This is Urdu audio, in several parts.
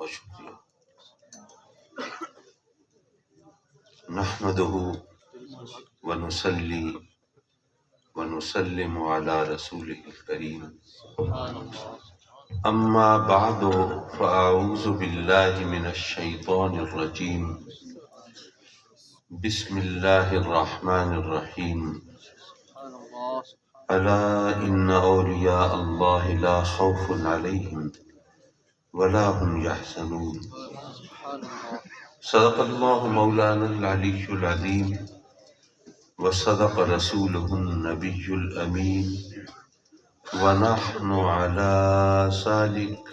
بہت شکریہ. نحمده ونصلي ونسلم على رسوله الكريم. أما بعد فأعوذ بالله من الشيطان الرجيم. بسم الله الرحمن الرحيم. ألا إن أولياء الله لا خوف عليهم ولا هم يحزنون. صدق الله مولانا العلي العظيم وصدق رسوله النبي الأمين ونحن على ذلك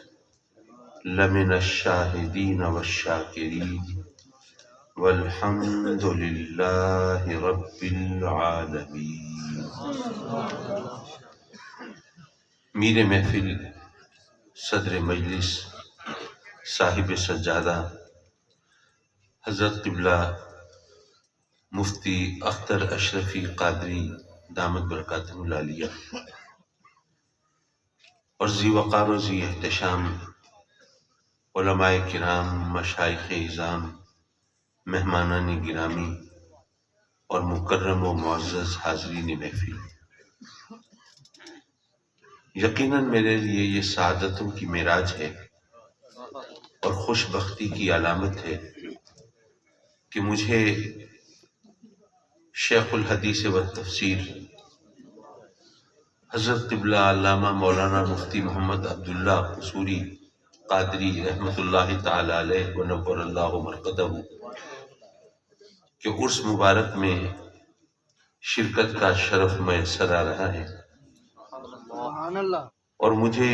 لمن الشاهدين والشاكرين والحمد لله رب العالمين. میر محفل صدر مجلس صاحب سجادہ حضرت قبلہ مفتی اختر اشرفی قادری دامت برکاتہ العالیہ اور ذی وقار و ذی احتشام علماء کرام، مشائخ اعظام، مہمانان گرامی اور مکرم و معزز حاضرین محفل، یقیناً میرے لیے یہ سعادتوں کی معراج ہے اور خوش بختی کی علامت ہے کہ مجھے شیخ الحدیث و تفسیر حضرت قبلہ علامہ مولانا مفتی محمد عبداللہ قصوری قادری رحمۃ اللہ تعالی علیہ ونور اللہ مرقدہ کے عرس مبارک میں شرکت کا شرف میسر آ رہا ہے، اور مجھے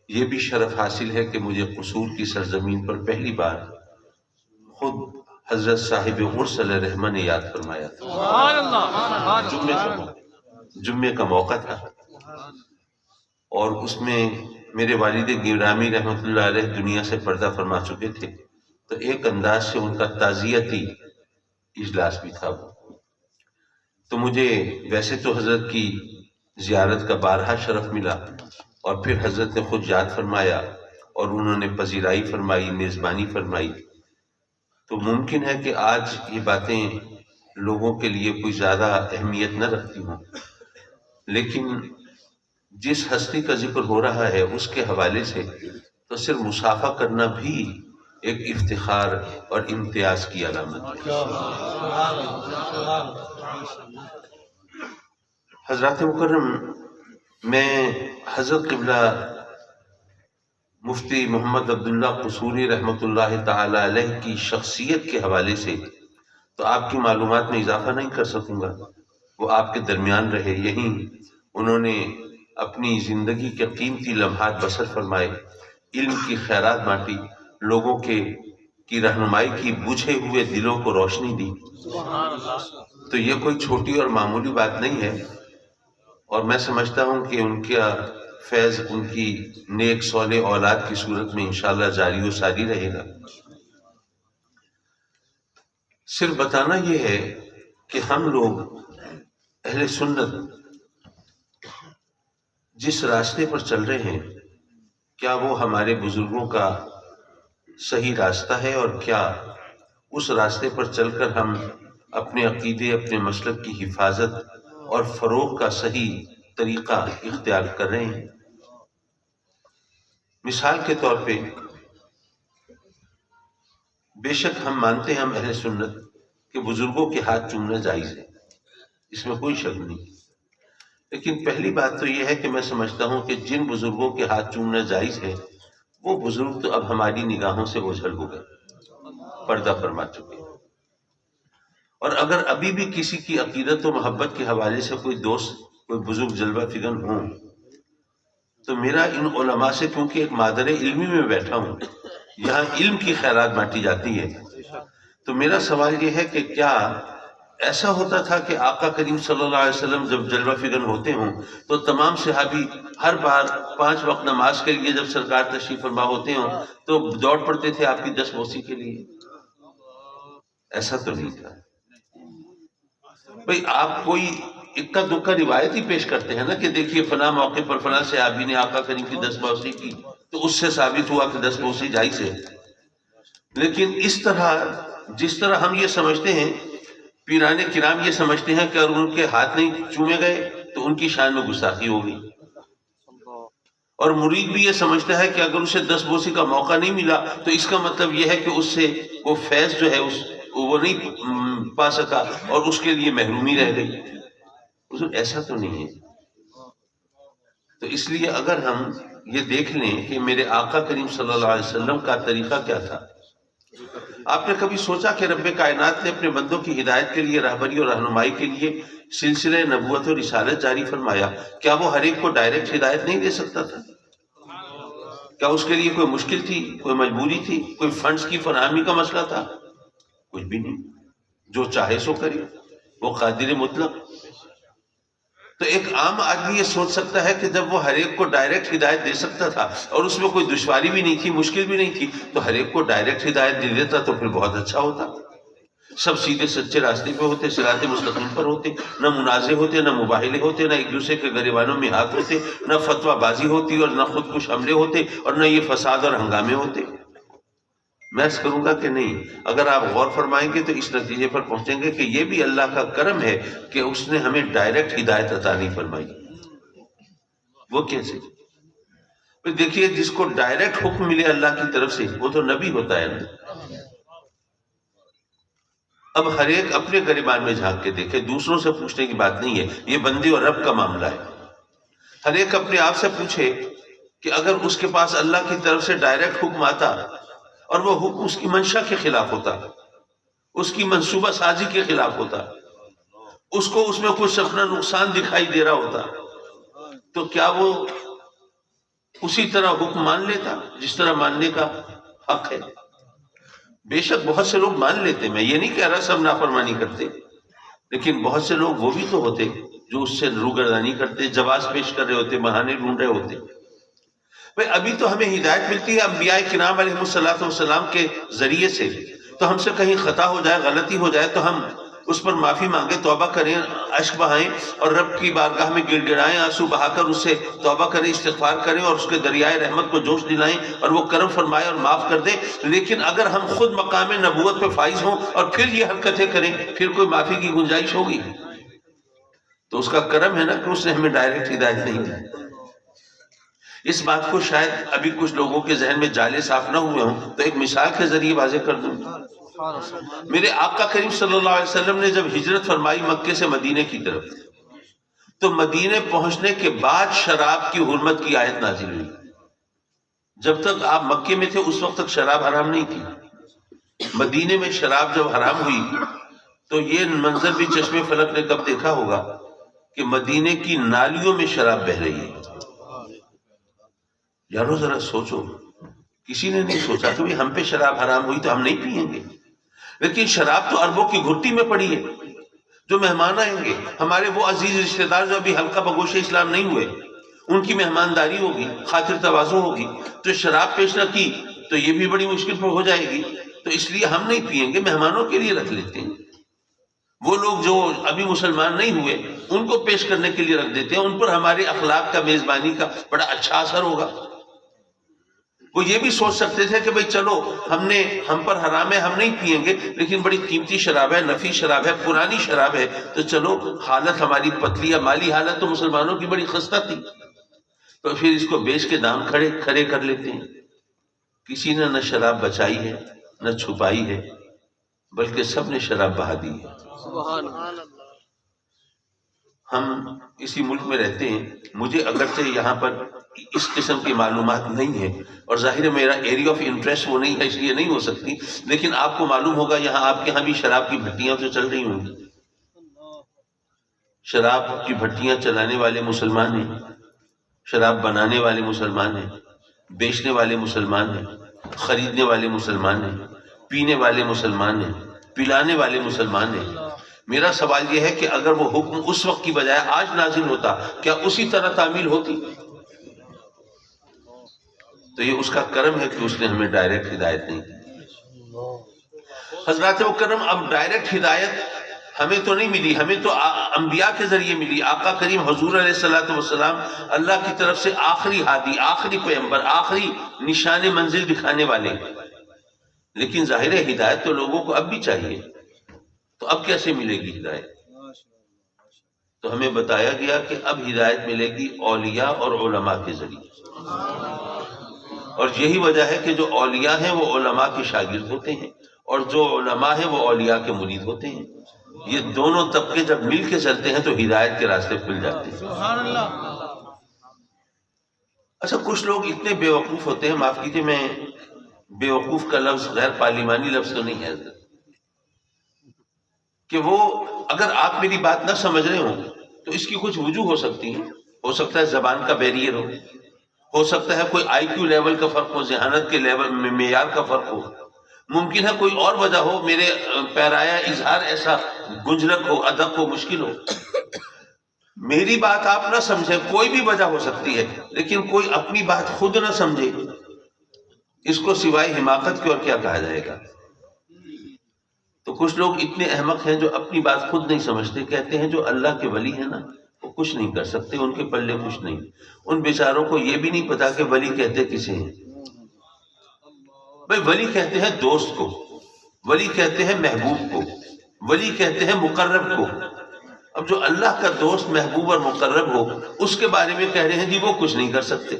یہ بھی شرف حاصل ہے کہ مجھے قصور کی سرزمین پر پہلی بار خود حضرت صاحب عرس علیہ رحمہ نے یاد فرمایا تھا. جمعے کا موقع تھا اور اس میں میرے والد گرامی رحمۃ اللہ علیہ دنیا سے پردہ فرما چکے تھے، تو ایک انداز سے ان کا تعزیتی اجلاس بھی تھا وہ. تو مجھے ویسے تو حضرت کی زیارت کا بارہا شرف ملا، اور پھر حضرت نے خود یاد فرمایا اور انہوں نے پذیرائی فرمائی، میزبانی فرمائی. تو ممکن ہے کہ آج یہ باتیں لوگوں کے لیے کوئی زیادہ اہمیت نہ رکھتی ہوں، لیکن جس ہستی کا ذکر ہو رہا ہے اس کے حوالے سے تو صرف مصافحہ کرنا بھی ایک افتخار اور امتیاز کی علامت ہے. حضرات مکرم، میں حضرت قبلہ مفتی محمد عبداللہ قصوری رحمۃ اللہ تعالی علیہ کی شخصیت کے حوالے سے تو آپ کی معلومات میں اضافہ نہیں کر سکوں گا. وہ آپ کے درمیان رہے، یہیں انہوں نے اپنی زندگی کے قیمتی لمحات بسر فرمائے، علم کی خیرات بانٹی، لوگوں کی رہنمائی کی، بجھے ہوئے دلوں کو روشنی دی. تو یہ کوئی چھوٹی اور معمولی بات نہیں ہے، اور میں سمجھتا ہوں کہ ان کا فیض ان کی نیک صالح اولاد کی صورت میں انشاءاللہ جاری و ساری رہے گا. صرف بتانا یہ ہے کہ ہم لوگ اہل سنت جس راستے پر چل رہے ہیں، کیا وہ ہمارے بزرگوں کا صحیح راستہ ہے، اور کیا اس راستے پر چل کر ہم اپنے عقیدے، اپنے مسلک کی حفاظت اور فروغ کا صحیح طریقہ اختیار کر رہے ہیں. مثال کے طور پہ بے شک ہم مانتے ہیں، ہم اہل سنت، کہ بزرگوں کے ہاتھ چومنا جائز ہے، اس میں کوئی شک نہیں. لیکن پہلی بات تو یہ ہے کہ میں سمجھتا ہوں کہ جن بزرگوں کے ہاتھ چومنا جائز ہے وہ بزرگ تو اب ہماری نگاہوں سے اوجھل ہو گئے، پردہ فرما چکے. اور اگر ابھی بھی کسی کی عقیدت و محبت کے حوالے سے کوئی دوست، کوئی بزرگ جلوہ فکن ہوں، تو میرا ان علماء سے، کیونکہ ایک مادر علمی میں بیٹھا ہوں، یہاں علم کی خیرات بانٹی جاتی ہے، تو میرا سوال یہ ہے کہ کیا ایسا ہوتا تھا کہ آقا کریم صلی اللہ علیہ وسلم جب جلوہ فکن ہوتے ہوں تو تمام صحابی ہر بار 5 وقت نماز کے لیے جب سرکار تشریف فرما ہوتے ہوں تو دوڑ پڑتے تھے آپ کی دستبوسی کے لیے؟ ایسا تو نہیں تھا بھئی. آپ کوئی اکا دکا روایت ہی پیش کرتے ہیں نا کہ دیکھیے فلاں موقع پر فلاں صحابی نے آقا کریم کی دستبوسی کی، تو اس سے ثابت ہوا کہ 10 بوسی جائز ہے. لیکن اس طرح جس طرح ہم یہ سمجھتے ہیں، پیران کرام یہ سمجھتے ہیں کہ اگر ان کے ہاتھ نہیں چومے گئے تو ان کی شان میں گستاخی ہوگی، اور مرید بھی یہ سمجھتا ہے کہ اگر اسے 10 بوسی کا موقع نہیں ملا تو اس کا مطلب یہ ہے کہ اس سے وہ فیض جو ہے وہ نہیں پا سکا اور اس کے لیے محرومی رہ گئی. حضور ایسا تو نہیں ہے. تو اس لیے اگر ہم یہ دیکھ لیں کہ میرے آقا کریم صلی اللہ علیہ وسلم کا طریقہ کیا تھا. آپ نے کبھی سوچا کہ رب کائنات نے اپنے بندوں کی ہدایت کے لیے، رہبری اور رہنمائی کے لیے سلسلہ نبوت و رسالت جاری فرمایا؟ کیا وہ ہر ایک کو ڈائریکٹ ہدایت نہیں دے سکتا تھا؟ کیا اس کے لیے کوئی مشکل تھی، کوئی مجبوری تھی، کوئی فنڈز کی فراہمی کا مسئلہ تھا؟ کچھ بھی نہیں. جو چاہے سو کرے، وہ قادر مطلق. تو ایک عام آدمی یہ سوچ سکتا ہے کہ جب وہ ہر ایک کو ڈائریکٹ ہدایت دے سکتا تھا اور اس میں کوئی دشواری بھی نہیں تھی، مشکل بھی نہیں تھی، تو ہر ایک کو ڈائریکٹ ہدایت دے دیتا تو پھر بہت اچھا ہوتا. سب سیدھے سچے راستے پہ ہوتے، صراط مستقیم پر ہوتے، نہ منازع ہوتے، نہ مباہلے ہوتے، نہ ایک دوسرے کے گریبانوں میں ہاتھ ہوتے، نہ فتویٰ بازی ہوتی اور نہ خود کش حملے ہوتے، اور نہ یہ فساد اور ہنگامے ہوتے. میں اس کروں گا کہ نہیں. اگر آپ غور فرمائیں گے تو اس نتیجے پر پہنچیں گے کہ یہ بھی اللہ کا کرم ہے کہ اس نے ہمیں ڈائریکٹ ہدایت عطا نہیں فرمائی. وہ کیسے؟ دیکھیے، جس کو ڈائریکٹ حکم ملے اللہ کی طرف سے وہ تو نبی ہوتا ہے نا. اب ہر ایک اپنے گریبان میں جھانک کے دیکھے، دوسروں سے پوچھنے کی بات نہیں ہے، یہ بندے اور رب کا معاملہ ہے. ہر ایک اپنے آپ سے پوچھے کہ اگر اس کے پاس اللہ کی طرف سے ڈائریکٹ حکم آتا اور وہ حکم اس کی منشا کے خلاف ہوتا، اس کی منصوبہ سازی کے خلاف ہوتا، اس کو اس میں کچھ اپنا نقصان دکھائی دے رہا ہوتا، تو کیا وہ اسی طرح حکم مان لیتا جس طرح ماننے کا حق ہے؟ بے شک بہت سے لوگ مان لیتے، میں یہ نہیں کہہ رہا سب نافرمانی کرتے، لیکن بہت سے لوگ وہ بھی تو ہوتے جو اس سے روگردانی کرتے، جواز پیش کر رہے ہوتے، بہانے ڈھونڈ رہے ہوتے. بھئی ابھی تو ہمیں ہدایت ملتی ہے انبیاء کرام علیہ السلام کے ذریعے سے، تو ہم سے کہیں خطا ہو جائے، غلطی ہو جائے تو ہم اس پر معافی مانگیں، توبہ کریں، اشک بہائیں اور رب کی بارگاہ میں گڑ گڑائیں، آنسو بہا کر اس سے توبہ کریں، استغفار کریں اور اس کے دریائے رحمت کو جوش دلائیں اور وہ کرم فرمائے اور معاف کر دے. لیکن اگر ہم خود مقام نبوت پہ فائز ہوں اور پھر یہ حرکتیں کریں، پھر کوئی معافی کی گنجائش ہوگی؟ تو اس کا کرم ہے نا کہ اس نے ہمیں ڈائریکٹ ہدایت نہیں دی. اس بات کو شاید ابھی کچھ لوگوں کے ذہن میں جالے صاف نہ ہوئے ہوں تو ایک مثال کے ذریعے واضح کر دوں. میرے آقا کریم صلی اللہ علیہ وسلم نے جب ہجرت فرمائی مکے سے مدینے کی طرف، تو مدینے پہنچنے کے بعد شراب کی حرمت کی آیت نازل ہوئی. جب تک آپ مکے میں تھے اس وقت تک شراب حرام نہیں تھی. مدینے میں شراب جب حرام ہوئی تو یہ منظر بھی چشم فلک نے کب دیکھا ہوگا کہ مدینے کی نالیوں میں شراب بہہ رہی ہے. یارو ذرا سوچو، کسی نے نہیں سوچا کہ ہم پہ شراب حرام ہوئی تو ہم نہیں پیئیں گے، لیکن شراب تو اربوں کی گھٹی میں پڑی ہے. جو مہمان آئیں گے، ہمارے وہ عزیز رشتہ دار جو ابھی حلقہ بگوش اسلام نہیں ہوئے، ان کی مہمانداری ہوگی، خاطر تواضع ہوگی، تو شراب پیش نہ کی تو یہ بھی بڑی مشکل پر ہو جائے گی. تو اس لیے ہم نہیں پیئیں گے، مہمانوں کے لیے رکھ لیتے ہیں. وہ لوگ جو ابھی مسلمان نہیں ہوئے ان کو پیش کرنے کے لیے رکھ دیتے ہیں، ان پر ہمارے اخلاق کا، میزبانی کا بڑا اچھا اثر ہوگا. وہ یہ بھی سوچ سکتے تھے کہ بھئی چلو ہم پر حرام ہے، ہم نہیں پیئیں گے، لیکن بڑی قیمتی شراب ہے، نفیس شراب ہے، پرانی شراب ہے، تو چلو حالت ہماری پتلی ہے، مالی حالت تو مسلمانوں کی بڑی خستہ تھی، تو پھر اس کو بیچ کے دام کھڑے کر لیتے ہیں. کسی نے نہ شراب بچائی ہے نہ چھپائی ہے، بلکہ سب نے شراب بہا دی ہے. سبحان اللہ. ہم اسی ملک میں رہتے ہیں، مجھے اگرچہ یہاں پر اس قسم کی معلومات نہیں ہے اور ظاہر ہے میرا ایریا آف انٹرسٹ وہ نہیں ہے، اس لیے نہیں ہو سکتی، لیکن آپ کو معلوم ہوگا یہاں آپ کے ہاں بھی شراب کی بھٹیاں تو چل رہی ہوں گی. شراب کی بھٹیاں چلانے والے مسلمان ہیں، شراب بنانے والے مسلمان ہیں، بیچنے والے مسلمان ہیں، خریدنے والے مسلمان ہیں، پینے والے مسلمان ہیں، پلانے والے مسلمان ہیں. میرا سوال یہ ہے کہ اگر وہ حکم اس وقت کی بجائے آج نازل ہوتا، کیا اسی طرح تعمیل ہوتی؟ تو یہ اس کا کرم ہے کہ اس نے ہمیں ڈائریکٹ ہدایت نہیں دی. حضرات مکرم، اب ڈائریکٹ ہدایت ہمیں تو نہیں ملی، ہمیں تو انبیاء کے ذریعے ملی. آقا کریم حضور علیہ الصلوۃ والسلام اللہ کی طرف سے آخری ہادی، آخری پیغمبر، آخری نشان منزل دکھانے والے. لیکن ظاہر ہدایت تو لوگوں کو اب بھی چاہیے، تو اب کیسے ملے گی ہدایت؟ تو ہمیں بتایا گیا کہ اب ہدایت ملے گی اولیاء اور علماء کے ذریعے. اور یہی وجہ ہے کہ جو اولیاء ہیں وہ علماء کے شاگرد ہوتے ہیں، اور جو علماء ہیں وہ اولیاء کے مرید ہوتے ہیں. یہ دونوں طبقے جب مل کے چلتے ہیں تو ہدایت کے راستے کھل جاتے ہیں. سبحان اللہ. اچھا، کچھ لوگ اتنے بے وقوف ہوتے ہیں، معاف کیجیے میں بے وقوف کا لفظ غیر پارلیمانی لفظ تو نہیں ہے، کہ وہ اگر آپ میری بات نہ سمجھ رہے ہوں تو اس کی کچھ وجوہ ہو سکتی ہیں. ہو سکتا ہے زبان کا بیریئر ہو سکتا ہے کوئی آئی کیو لیول کا فرق ہو، ذہانت کے لیول میں معیار کا فرق ہو، ممکن ہے کوئی اور وجہ ہو، میرے پیرایا اظہار ایسا گنجلک ہو، ادق ہو، مشکل ہو. میری بات آپ نہ سمجھیں، کوئی بھی وجہ ہو سکتی ہے، لیکن کوئی اپنی بات خود نہ سمجھے، اس کو سوائے حماقت کے اور کیا کہا جائے گا؟ تو کچھ لوگ اتنے احمق ہیں جو اپنی بات خود نہیں سمجھتے، کہتے ہیں جو اللہ کے ولی ہیں نا وہ کچھ نہیں کر سکتے، ان کے پلے کچھ نہیں. ان بیچاروں کو یہ بھی نہیں پتا کہ ولی کہتے کسے ہیں. بھائی ولی کہتے ہیں دوست کو، ولی کہتے ہیں محبوب کو، ولی کہتے ہیں مقرب کو. اب جو اللہ کا دوست، محبوب اور مقرب ہو اس کے بارے میں کہہ رہے ہیں جی وہ کچھ نہیں کر سکتے.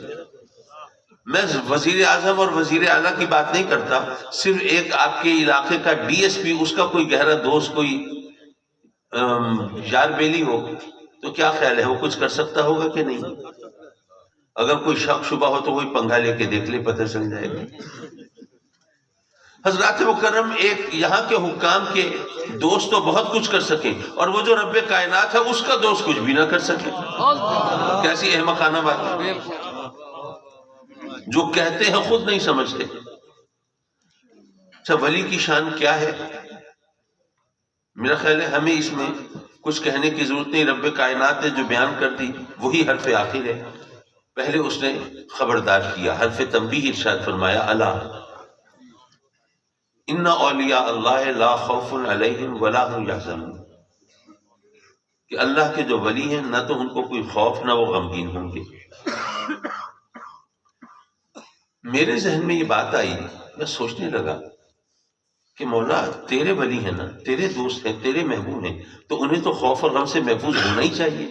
میں وزیر اعظم اور وزیر اعلیٰ کی بات نہیں کرتا، صرف ایک آپ کے علاقے کا ڈی ایس پی، اس کا کوئی گہرا دوست، کوئی یار بیلی ہو تو کیا خیال ہے وہ کچھ کر سکتا ہوگا کہ نہیں؟ اگر کوئی شک شبہ ہو تو وہی پنگا لے کے دیکھ لے، پتہ چل جائے گا. حضرات مکرم ایک یہاں کے حکام کے دوست تو بہت کچھ کر سکیں، اور وہ جو رب کائنات ہے اس کا دوست کچھ بھی نہ کر سکے. کیسی احمقانہ بات ہے، جو کہتے ہیں خود نہیں سمجھتے. اچھا، ولی کی شان کیا ہے؟ میرا خیال ہے ہمیں اس میں کچھ کہنے کی ضرورت نہیں. رب کائنات نے جو بیان کر دی وہی حرف آخر ہے. پہلے اس نے خبردار کیا، حرف تنبیہ ارشاد فرمایا، الا ان اولیاء اللہ لا خوف علیہم ولا هم یحزنون، کہ اللہ کے جو ولی ہیں نہ تو ان کو کوئی خوف نہ وہ غمگین ہوں گے. میرے ذہن میں یہ بات آئی، میں سوچنے لگا کہ مولا تیرے ولی ہیں نا، تیرے دوست ہیں، تیرے محبوب ہیں، تو انہیں تو خوف اور غم سے محفوظ ہونا ہی چاہیے.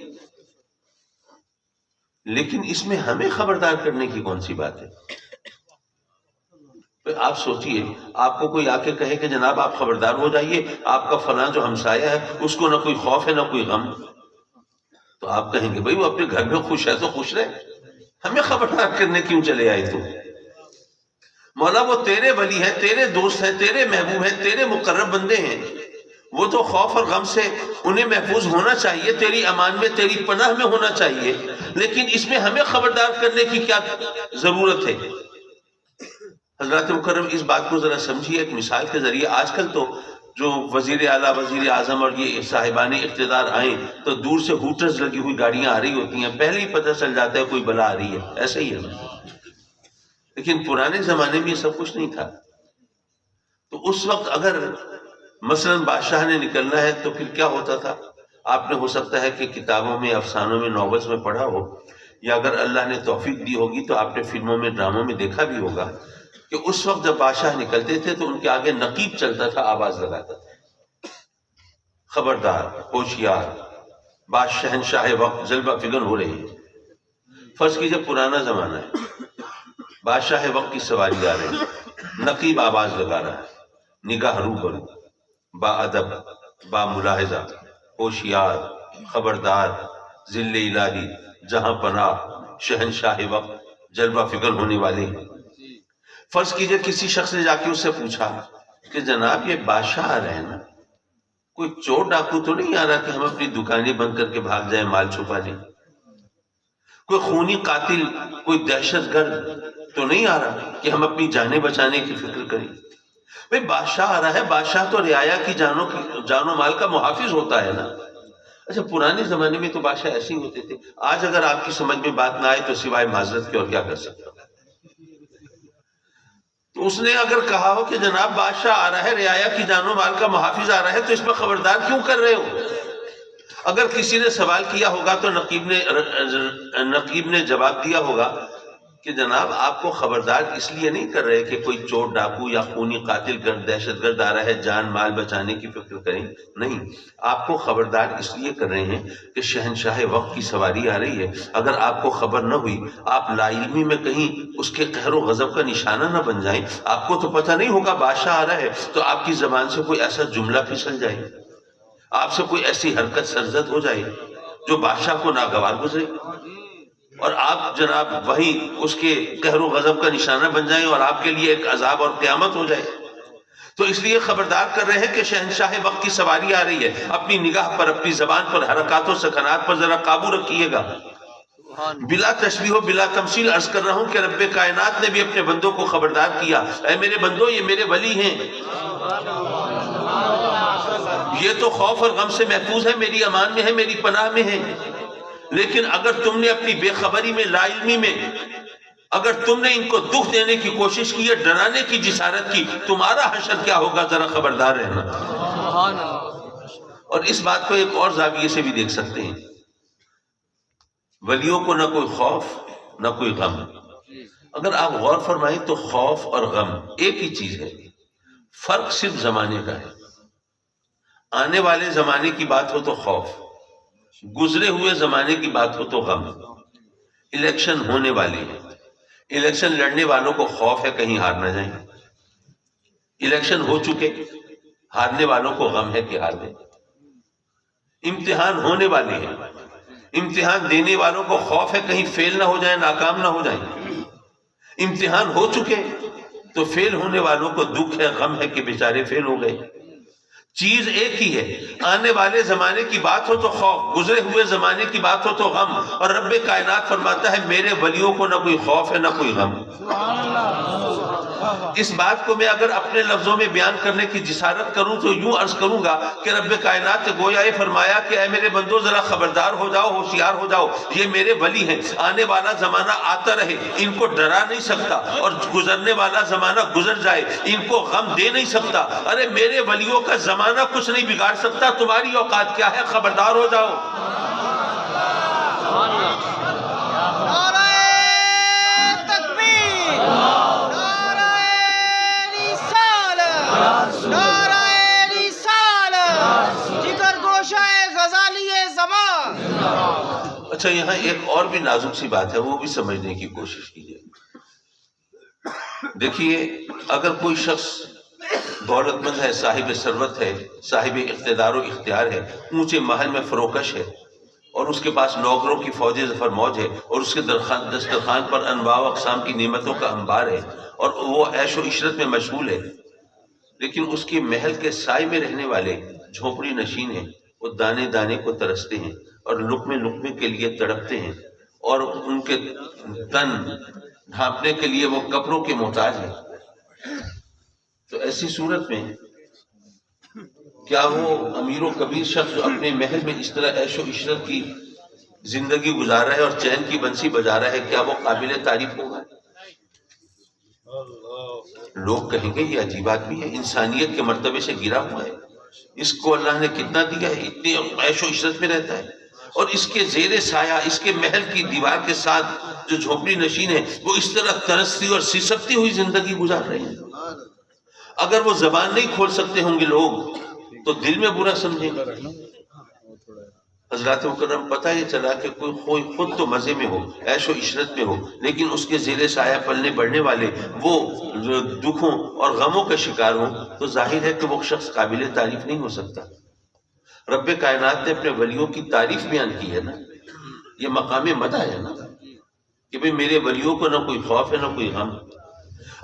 لیکن اس میں ہمیں خبردار کرنے کی کون سی بات ہے؟ آپ سوچئے، آپ کو کوئی آ کے کہے کہ جناب آپ خبردار ہو جائیے، آپ کا فلاں جو ہمسایہ ہے اس کو نہ کوئی خوف ہے نہ کوئی غم، تو آپ کہیں گے بھائی وہ اپنے گھر میں خوش ہے تو خوش رہے، ہمیں خبردار کرنے کیوں چلے آئے تو؟ مولا وہ تیرے ولی ہیں، تیرے دوست ہیں، تیرے محبوب ہیں، تیرے مقرب بندے ہیں، وہ تو خوف اور غم سے انہیں محفوظ ہونا چاہیے، تیری امان میں، تیری پناہ میں ہونا چاہیے، لیکن اس میں ہمیں خبردار کرنے کی کیا ضرورت ہے؟ حضرات مکرم اس بات کو ذرا سمجھیے ایک مثال کے ذریعے. آج کل تو جو وزیر اعلیٰ، وزیر اعظم اور یہ صاحبان اقتدار آئیں تو دور سے ہوٹرز لگی ہوئی گاڑیاں آ رہی ہوتی ہیں، پہلے ہی پتہ چل جاتا ہے کوئی بلا آ رہی ہے. ایسا ہی ہے. لیکن پرانے زمانے میں یہ سب کچھ نہیں تھا. تو اس وقت اگر مثلا بادشاہ نے نکلنا ہے تو پھر کیا ہوتا تھا؟ آپ نے ہو سکتا ہے کہ کتابوں میں، افسانوں میں، ناولز میں پڑھا ہو، یا اگر اللہ نے توفیق دی ہوگی تو آپ نے فلموں میں، ڈراموں میں دیکھا بھی ہوگا کہ اس وقت جب بادشاہ نکلتے تھے تو ان کے آگے نقیب چلتا تھا، آواز لگاتا تھا، خبردار، ہوشیار، بادشاہ شہنشاہ وقت جلوہ فگن ہو رہے ہیں. فرض کیجئے پرانا زمانہ ہے، بادشاہ وقت کی سواری آ رہی ہے، نقیب آواز لگا رہا ہے، نگاہ روبرو، با ادب، با ملاحظہ، ہوشیار، خبردار، ذل الہی، جہاں پناہ، شہنشاہ وقت، جلوہ فگن ہونے والے ہیں. فرض کیجئے کسی شخص نے جا کے اس سے پوچھا کہ جناب یہ بادشاہ آ رہے ہیں نا، کوئی چور ڈاکو تو نہیں آ رہا کہ ہم اپنی دکانیں بند کر کے بھاگ جائیں، مال چھپا لیں؟ کوئی خونی قاتل، کوئی دہشت گرد تو نہیں آ رہا کہ ہم اپنی جانیں بچانے کی فکر کریں؟ بھئی بادشاہ آ رہا ہے، بادشاہ تو رعایا کی جان و مال کا محافظ ہوتا ہے نا. اچھا پرانے زمانے میں تو بادشاہ ایسے ہی ہوتے تھے. آج اگر آپ کی سمجھ میں بات نہ آئے تو سوائے معذرت کے اور کیا کر سکتا؟ تو اس نے اگر کہا ہو کہ جناب بادشاہ آ رہا ہے، رعایا کی جان و مال کا محافظ آ رہا ہے، تو اس میں خبردار کیوں کر رہے ہو؟ اگر کسی نے سوال کیا ہوگا تو نقیب نے جواب دیا ہوگا کہ جناب آپ کو خبردار اس لیے نہیں کر رہے کہ کوئی چور ڈاکو یا خونی قاتل دہشت گرد آ رہا ہے جان مال بچانے کی فکر کریں، نہیں، آپ کو خبردار اس لیے کر رہے ہیں کہ شہنشاہ وقت کی سواری آ رہی ہے، اگر آپ کو خبر نہ ہوئی، آپ لا علمی میں کہیں اس کے قہر و غضب کا نشانہ نہ بن جائیں، آپ کو تو پتہ نہیں ہوگا بادشاہ آ رہا ہے، تو آپ کی زبان سے کوئی ایسا جملہ پھسل جائے، آپ سے کوئی ایسی حرکت سرزد ہو جائے جو بادشاہ کو ناگوار گزرے، اور آپ جناب وہی اس کے قہر و غضب کا نشانہ بن جائیں اور آپ کے لیے ایک عذاب اور قیامت ہو جائے۔ تو اس لیے خبردار کر رہے ہیں کہ شہنشاہ وقت کی سواری آ رہی ہے، اپنی نگاہ پر، اپنی زبان پر، حرکات و سکنات پر ذرا قابو رکھیے گا۔ بلا تشبیہ و بلا تمثیل عرض کر رہا ہوں کہ رب کائنات نے بھی اپنے بندوں کو خبردار کیا، اے میرے بندو یہ میرے ولی ہیں، یہ تو خوف اور غم سے محفوظ ہے، میری امان میں ہے، میری پناہ میں ہے، لیکن اگر تم نے اپنی بے خبری میں، لا علمی میں، اگر تم نے ان کو دکھ دینے کی کوشش کی ہے، ڈرانے کی جسارت کی، تمہارا حشر کیا ہوگا، ذرا خبردار رہنا۔ اور اس بات کو ایک اور زاویے سے بھی دیکھ سکتے ہیں، ولیوں کو نہ کوئی خوف نہ کوئی غم۔ اگر آپ غور فرمائیں تو خوف اور غم ایک ہی چیز ہے، فرق صرف زمانے کا ہے۔ آنے والے زمانے کی بات ہو تو خوف، گزرے ہوئے زمانے کی بات ہو تو غم۔ الیکشن ہونے والے ہیں، الیکشن لڑنے والوں کو خوف ہے کہیں ہار نہ جائیں، الیکشن ہو چکے، ہارنے والوں کو غم ہے کہ ہار جائیں۔ امتحان ہونے والے ہیں، امتحان دینے والوں کو خوف ہے کہیں فیل نہ ہو جائیں، ناکام نہ ہو جائیں۔ امتحان ہو چکے تو فیل ہونے والوں کو دکھ ہے، غم ہے کہ بیچارے فیل ہو گئے۔ چیز ایک ہی ہے، آنے والے زمانے کی بات ہو تو خوف، گزرے ہوئے زمانے کی بات ہو تو غم، اور رب کائنات فرماتا ہے میرے ولیوں کو نہ کوئی خوف ہے نہ کوئی غم۔ اس بات کو میں اگر اپنے لفظوں میں بیان کرنے کی جسارت کروں تو یوں عرض کروں گا کہ رب کائنات نے گویا یہ فرمایا کہ اے میرے بندو ذرا خبردار ہو جاؤ، ہوشیار ہو جاؤ، یہ میرے ولی ہیں، آنے والا زمانہ آتا رہے ان کو ڈرا نہیں سکتا، اور گزرنے والا زمانہ گزر جائے ان کو غم دے نہیں سکتا۔ ارے میرے ولیوں کا زمانہ کچھ نہیں بگاڑ سکتا، تمہاری اوقات کیا ہے، خبردار ہو جاؤ۔ اچھا یہاں ایک اور بھی نازک سی بات ہے، وہ بھی سمجھنے کی کوشش کیجیے۔ دیکھیے اگر کوئی شخص دولت مند ہے، صاحب ثروت ہے، صاحب اقتدار و اختیار ہے، اونچے محل میں فروکش ہے، اور اس کے پاس نوکروں کی فوج ظفر موج ہے، اور اس کے دسترخوان پر انواع و اقسام کی نعمتوں کا انبار ہے، اور وہ عیش و عشرت میں مشغول ہے، لیکن اس کے محل کے سائے میں رہنے والے جھونپڑی نشین ہیں، وہ دانے دانے کو ترستے ہیں اور لقمے لقمے کے لیے تڑپتے ہیں، اور ان کے تن ڈھانپنے کے لیے وہ کپڑوں کے محتاج ہیں۔ تو ایسی صورت میں کیا وہ امیر و کبیر شخص جو اپنے محل میں اس طرح عیش و عشرت کی زندگی گزار رہا ہے اور چین کی بنسی بجا رہا ہے، کیا وہ قابل تعریف ہوگا؟ لوگ کہیں گے یہ عجیب آدمی ہے، انسانیت کے مرتبے سے گرا ہوا ہے، اس کو اللہ نے کتنا دیا ہے، اتنی عیش و عشرت میں رہتا ہے، اور اس کے زیر سایہ، اس کے محل کی دیوار کے ساتھ جو جھونپڑی نشین ہے وہ اس طرح ترستی اور سسکتی ہوئی زندگی گزار رہے ہیں۔ اگر وہ زبان نہیں کھول سکتے ہوں گے لوگ تو دل میں برا سمجھیں گے۔ حضرات مکرم پتہ یہ چلا کہ کوئی خود تو مزے میں ہو، عیش و عشرت میں ہو، لیکن اس کے زیر سایہ پلنے بڑھنے والے وہ دکھوں اور غموں کا شکار ہوں، تو ظاہر ہے کہ وہ شخص قابل تعریف نہیں ہو سکتا۔ رب کائنات نے اپنے ولیوں کی تعریف بیان کی ہے نا، یہ مقام مدح ہے نا، کہ بھئی میرے ولیوں کو نہ کوئی خوف ہے نہ کوئی غم۔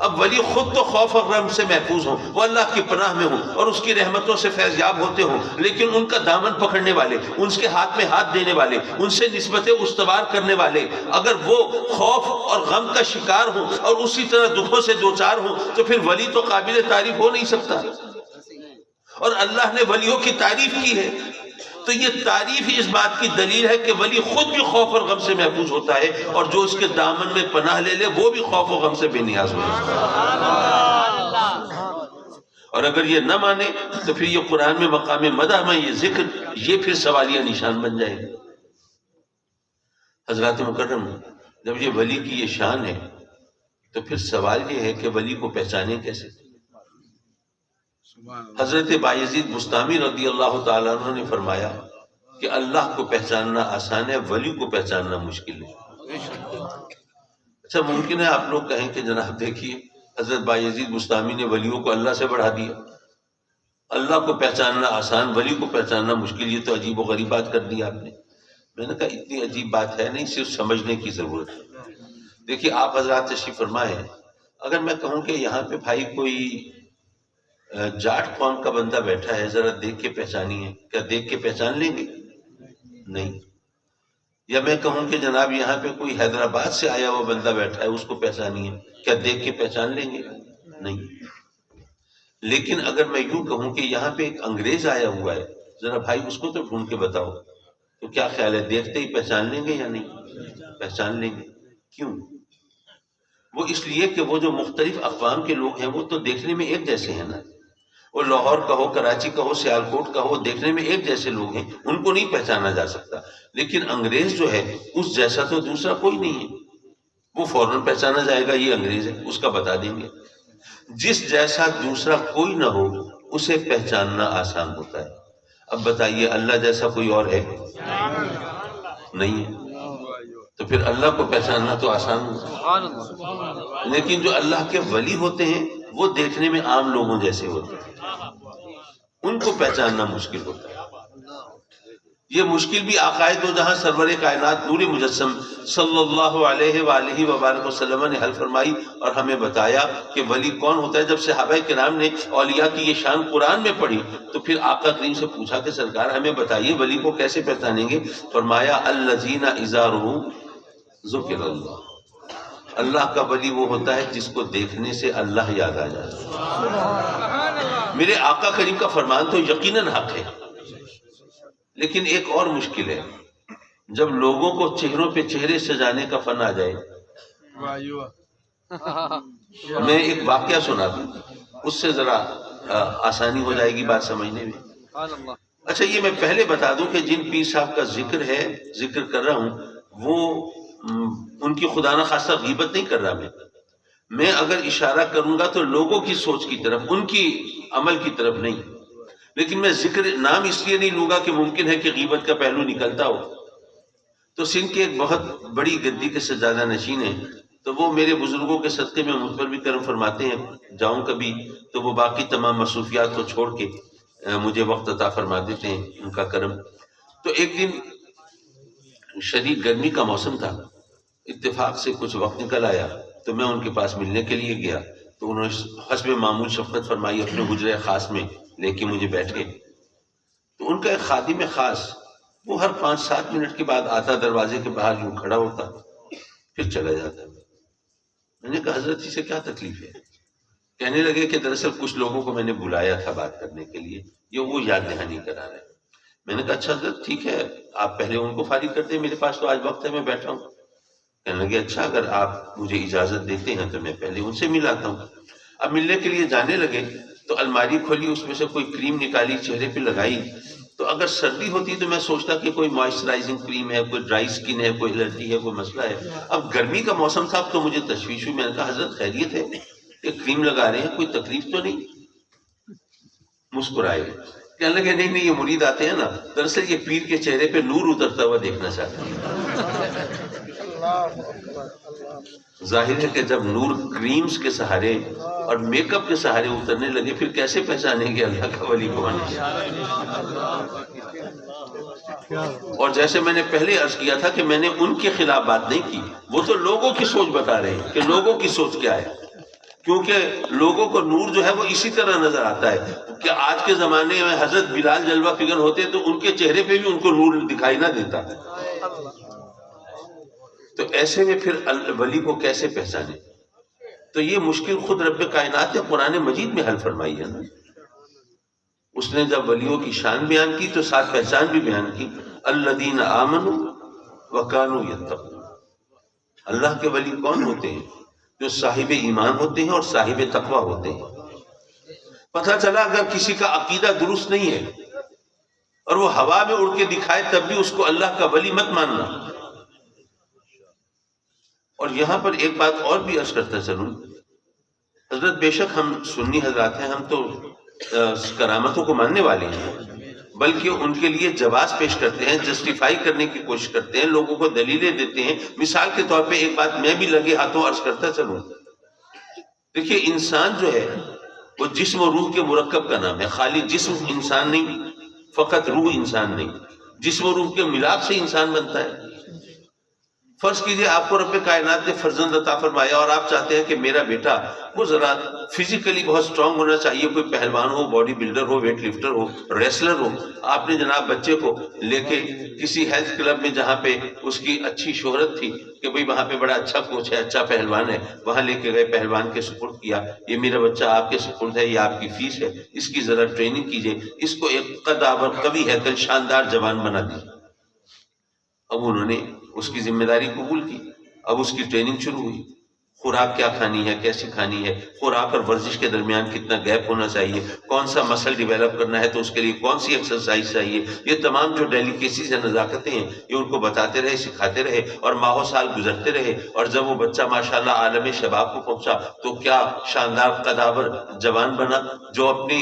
اب ولی خود تو خوف اور غم سے محفوظ ہوں، وہ اللہ کی پناہ میں ہوں اور اس کی رحمتوں سے فیض یاب ہوتے ہوں، لیکن ان کا دامن پکڑنے والے، ان کے ہاتھ میں ہاتھ دینے والے، ان سے نسبت استوار کرنے والے اگر وہ خوف اور غم کا شکار ہوں اور اسی طرح دکھوں سے دوچار ہوں تو پھر ولی تو قابل تعریف ہو نہیں سکتا۔ اور اللہ نے ولیوں کی تعریف کی ہے، تو یہ تعریف ہی اس بات کی دلیل ہے کہ ولی خود بھی خوف اور غم سے محفوظ ہوتا ہے، اور جو اس کے دامن میں پناہ لے لے وہ بھی خوف و غم سے بے نیاز ہو جاتا ہے۔ اور اگر یہ نہ مانے تو پھر یہ قرآن میں مقام مدح میں یہ ذکر، یہ پھر سوالیہ نشان بن جائے گا۔ حضرات مکرم، جب یہ ولی کی یہ شان ہے تو پھر سوال یہ ہے کہ ولی کو پہچانے کیسے؟ حضرت بایزید بستامی رضی اللہ تعالیٰ عنہ نے فرمایا کہ اللہ کو پہچاننا آسان ہے، ولی کو پہچاننا مشکل ہے۔ اچھا، ممکن ہے آپ لوگ کہیں کہ جناب دیکھیے حضرت بایزید بستامی نے ولیوں کو اللہ سے بڑھا دیا، اللہ کو پہچاننا آسان، ولی کو پہچاننا مشکل، یہ تو عجیب و غریب بات کر دی آپ نے۔ میں نے کہا اتنی عجیب بات ہے نہیں، صرف سمجھنے کی ضرورت ہے۔ دیکھیے آپ حضرات تشریف فرمائے، اگر میں کہوں کہ یہاں پہ بھائی کوئی جاٹ قوم کا بندہ بیٹھا ہے، ذرا دیکھ کے پہچانیے، کیا دیکھ کے پہچان لیں گے؟ نہیں۔ یا میں کہوں کہ جناب یہاں پہ کوئی حیدرآباد سے آیا ہوا بندہ بیٹھا ہے، اس کو پہچانیے، کیا دیکھ کے پہچان لیں گے؟ نہیں۔ لیکن اگر میں یوں کہوں کہ یہاں پہ ایک انگریز آیا ہوا ہے، ذرا بھائی اس کو تو ڈھونڈ کے بتاؤ، تو کیا خیال ہے دیکھتے ہی پہچان لیں گے یا نہیں؟ پہچان لیں گے۔ کیوں؟ وہ اس لیے کہ وہ جو مختلف اقوام کے لوگ ہیں وہ تو دیکھنے میں ایک جیسے ہیں نا، وہ لاہور کا ہو، کراچی کا ہو، سیالکوٹ کا ہو، دیکھنے میں ایک جیسے لوگ ہیں، ان کو نہیں پہچانا جا سکتا۔ لیکن انگریز جو ہے اس جیسا تو دوسرا کوئی نہیں ہے، وہ فوراً پہچانا جائے گا یہ انگریز ہے، اس کا بتا دیں گے۔ جس جیسا دوسرا کوئی نہ ہو اسے پہچاننا آسان ہوتا ہے۔ اب بتائیے اللہ جیسا کوئی اور ہے؟ نہیں ہے، تو پھر اللہ کو پہچاننا تو آسان ہوتا ہے۔ لیکن جو اللہ کے ولی ہوتے ہیں وہ دیکھنے میں عام لوگوں جیسے ہوتے ہیں، ان کو پہچاننا مشکل ہوتا ہے۔ یہ مشکل بھی آقائے دو جہاں سرور کائنات نور مجسم صلی اللہ علیہ وآلہ وبارک وسلم نے حل فرمائی اور ہمیں بتایا کہ ولی کون ہوتا ہے۔ جب صحابہ کرام نے اولیاء کی یہ شان قرآن میں پڑھی تو پھر آقا کریم سے پوچھا کہ سرکار ہمیں بتائیے ولی کو کیسے پہچانیں گے؟ فرمایا الذین اذا رؤوا ذکر اللہ، اللہ کا ولی وہ ہوتا ہے جس کو دیکھنے سے اللہ یاد آ جائے۔ میرے آقا کریم کا فرمان تو یقیناً حق ہے، لیکن ایک اور مشکل ہے، جب لوگوں کو چہروں پہ چہرے سجانے کا فن آ جائے۔ میں ایک واقعہ سنا دوں، اس سے ذرا آسانی ہو جائے گی بات سمجھنے میں۔ اچھا یہ میں پہلے بتا دوں کہ جن پیر صاحب کا ذکر کر رہا ہوں وہ ان کی خدا نہ خواستہ غیبت نہیں کر رہا۔ میں اگر اشارہ کروں گا تو لوگوں کی سوچ کی طرف، ان کی عمل کی طرف نہیں، لیکن میں ذکر نام اس لیے نہیں لوں گا کہ ممکن ہے کہ غیبت کا پہلو نکلتا ہو۔ تو سندھ کے ایک بہت بڑی گدی کے سجادہ نشین ہیں، تو وہ میرے بزرگوں کے صدقے میں مجھ پر بھی کرم فرماتے ہیں، جاؤں کبھی تو وہ باقی تمام مصروفیات کو چھوڑ کے مجھے وقت عطا فرما دیتے ہیں، ان کا کرم۔ تو ایک دن شدید گرمی کا موسم تھا، اتفاق سے کچھ وقت نکل آیا تو میں ان کے پاس ملنے کے لیے گیا، تو انہوں نے حسب معمول شفقت فرمائی، اپنے حجرے خاص میں لے کے مجھے بیٹھ گئے۔ تو ان کا ایک خادم خاص وہ ہر 5-7 منٹ کے بعد آتا، دروازے کے باہر یوں کھڑا ہوتا پھر چلا جاتا۔ میں نے کہا حضرت جی سے کیا تکلیف ہے؟ کہنے لگے کہ دراصل کچھ لوگوں کو میں نے بلایا تھا بات کرنے کے لیے، یہ وہ یاد دہانی کرا رہے۔ میں نے کہا اچھا حضرت ٹھیک ہے، آپ پہلے ان کو فارغ کر دیں، میرے پاس تو آج وقت ہے، میں بیٹھا ہوں۔ کہنے لگے اچھا اگر آپ مجھے اجازت دیتے ہیں تو میں پہلے ان سے ملاتا ہوں۔ اب ملنے کے لیے جانے لگے تو الماری کھولی، اس میں سے کوئی کریم نکالی، چہرے پہ لگائی۔ تو اگر سردی ہوتی تو میں سوچتا کہ کوئی موئسچرائزنگ کریم ہے، کوئی ڈرائی سکن ہے، کوئی الرجی ہے، کوئی مسئلہ ہے۔ اب گرمی کا موسم تھا تو مجھے تشویش ہوئی، میں نے کہا حضرت خیریت ہے کہ کریم لگا رہے ہیں، کوئی تکلیف تو نہیں؟ مسکرائے، کہنے لگے نہیں یہ مرید آتے ہیں نا، دراصل یہ پیر کے چہرے پہ نور اترتا ہوا دیکھنا چاہتے ہیں۔ ظاہر ہے کہ جب نور کریمز کے سہارے اور میک اپ کے سہارے اترنے لگے پھر کیسے پہچانیں گے اللہ کا ولی کون ہے؟ اور جیسے میں نے پہلے عرض کیا تھا کہ میں نے ان کے خلاف بات نہیں کی، وہ تو لوگوں کی سوچ بتا رہے ہیں کہ لوگوں کی سوچ کیا ہے، کیونکہ لوگوں کو نور جو ہے وہ اسی طرح نظر آتا ہے کہ آج کے زمانے میں حضرت بلال جلوہ فگر ہوتے تو ان کے چہرے پہ بھی ان کو نور دکھائی نہ دیتا۔ تو ایسے میں پھر ولی کو کیسے پہچانے؟ تو یہ مشکل خود رب کائنات نے قرآن مجید میں حل فرمائی ہے نا۔ اس نے جب ولیوں کی شان بیان کی تو ساتھ پہچان بھی بیان کی، الذین آمنوا وکانوا یتقون۔ اللہ کے ولی کون ہوتے ہیں؟ جو صاحب ایمان ہوتے ہیں اور صاحب تقوی ہوتے ہیں۔ پتہ چلا اگر کسی کا عقیدہ درست نہیں ہے اور وہ ہوا میں اڑ کے دکھائے تب بھی اس کو اللہ کا ولی مت ماننا۔ اور یہاں پر ایک بات اور بھی عرض کرتا چلوں، حضرت بے شک ہم سنی حضرات ہیں، ہم تو کرامتوں کو ماننے والے ہیں، بلکہ ان کے لیے جواز پیش کرتے ہیں، جسٹیفائی کرنے کی کوشش کرتے ہیں، لوگوں کو دلیلیں دیتے ہیں۔ مثال کے طور پہ ایک بات میں بھی لگے ہاتھوں عرض کرتا چلوں۔ دیکھیے انسان جو ہے وہ جسم و روح کے مرکب کا نام ہے، خالی جسم انسان نہیں، فقط روح انسان نہیں، جسم و روح کے ملاپ سے انسان بنتا ہے۔ فرض کیجئے آپ کو رب کائنات نے فرزند عطا فرمایا اور آپ چاہتے ہیں کہ میرا بیٹا وہ ذرا فزیکلی بہت سٹرونگ ہونا چاہیے، کوئی پہلوان ہو، باڈی بلڈر ہو، ویٹ لفٹر ہو، ریسلر ہو۔ آپ نے جناب بچے کو لے کے کسی ہیلتھ کلب میں جہاں پہ اس کی اچھی شہرت تھی کہ بھئی وہاں پہ بڑا اچھا کوچ ہے، اچھا پہلوان ہے، وہاں لے کے گئے، پہلوان کے سپرد کیا، یہ میرا بچہ آپ کے سپرد ہے، یہ آپ کی فیس ہے، اس کی ذرا ٹریننگ کیجئے، اس کو ایک قدامت قوی ہے، شاندار جوان بنا دیجیے۔ اب انہوں نے اس کی ذمہ داری قبول کی، اب اس کی ٹریننگ شروع ہوئی، خوراک کیا کھانی ہے، کیسی کھانی ہے، خوراک اور ورزش کے درمیان کتنا گیپ ہونا چاہیے، کون سا مسل ڈیولپ کرنا ہے تو اس کے لیے کون سی ایکسرسائز چاہیے، یہ تمام جو ڈیلیکیسیز ہیں، نزاکتیں ہیں، یہ ان کو بتاتے رہے، سکھاتے رہے، اور ماہ و سال گزرتے رہے، اور جب وہ بچہ ماشاءاللہ عالم شباب کو پہنچا تو کیا شاندار قداور جوان بنا، جو اپنی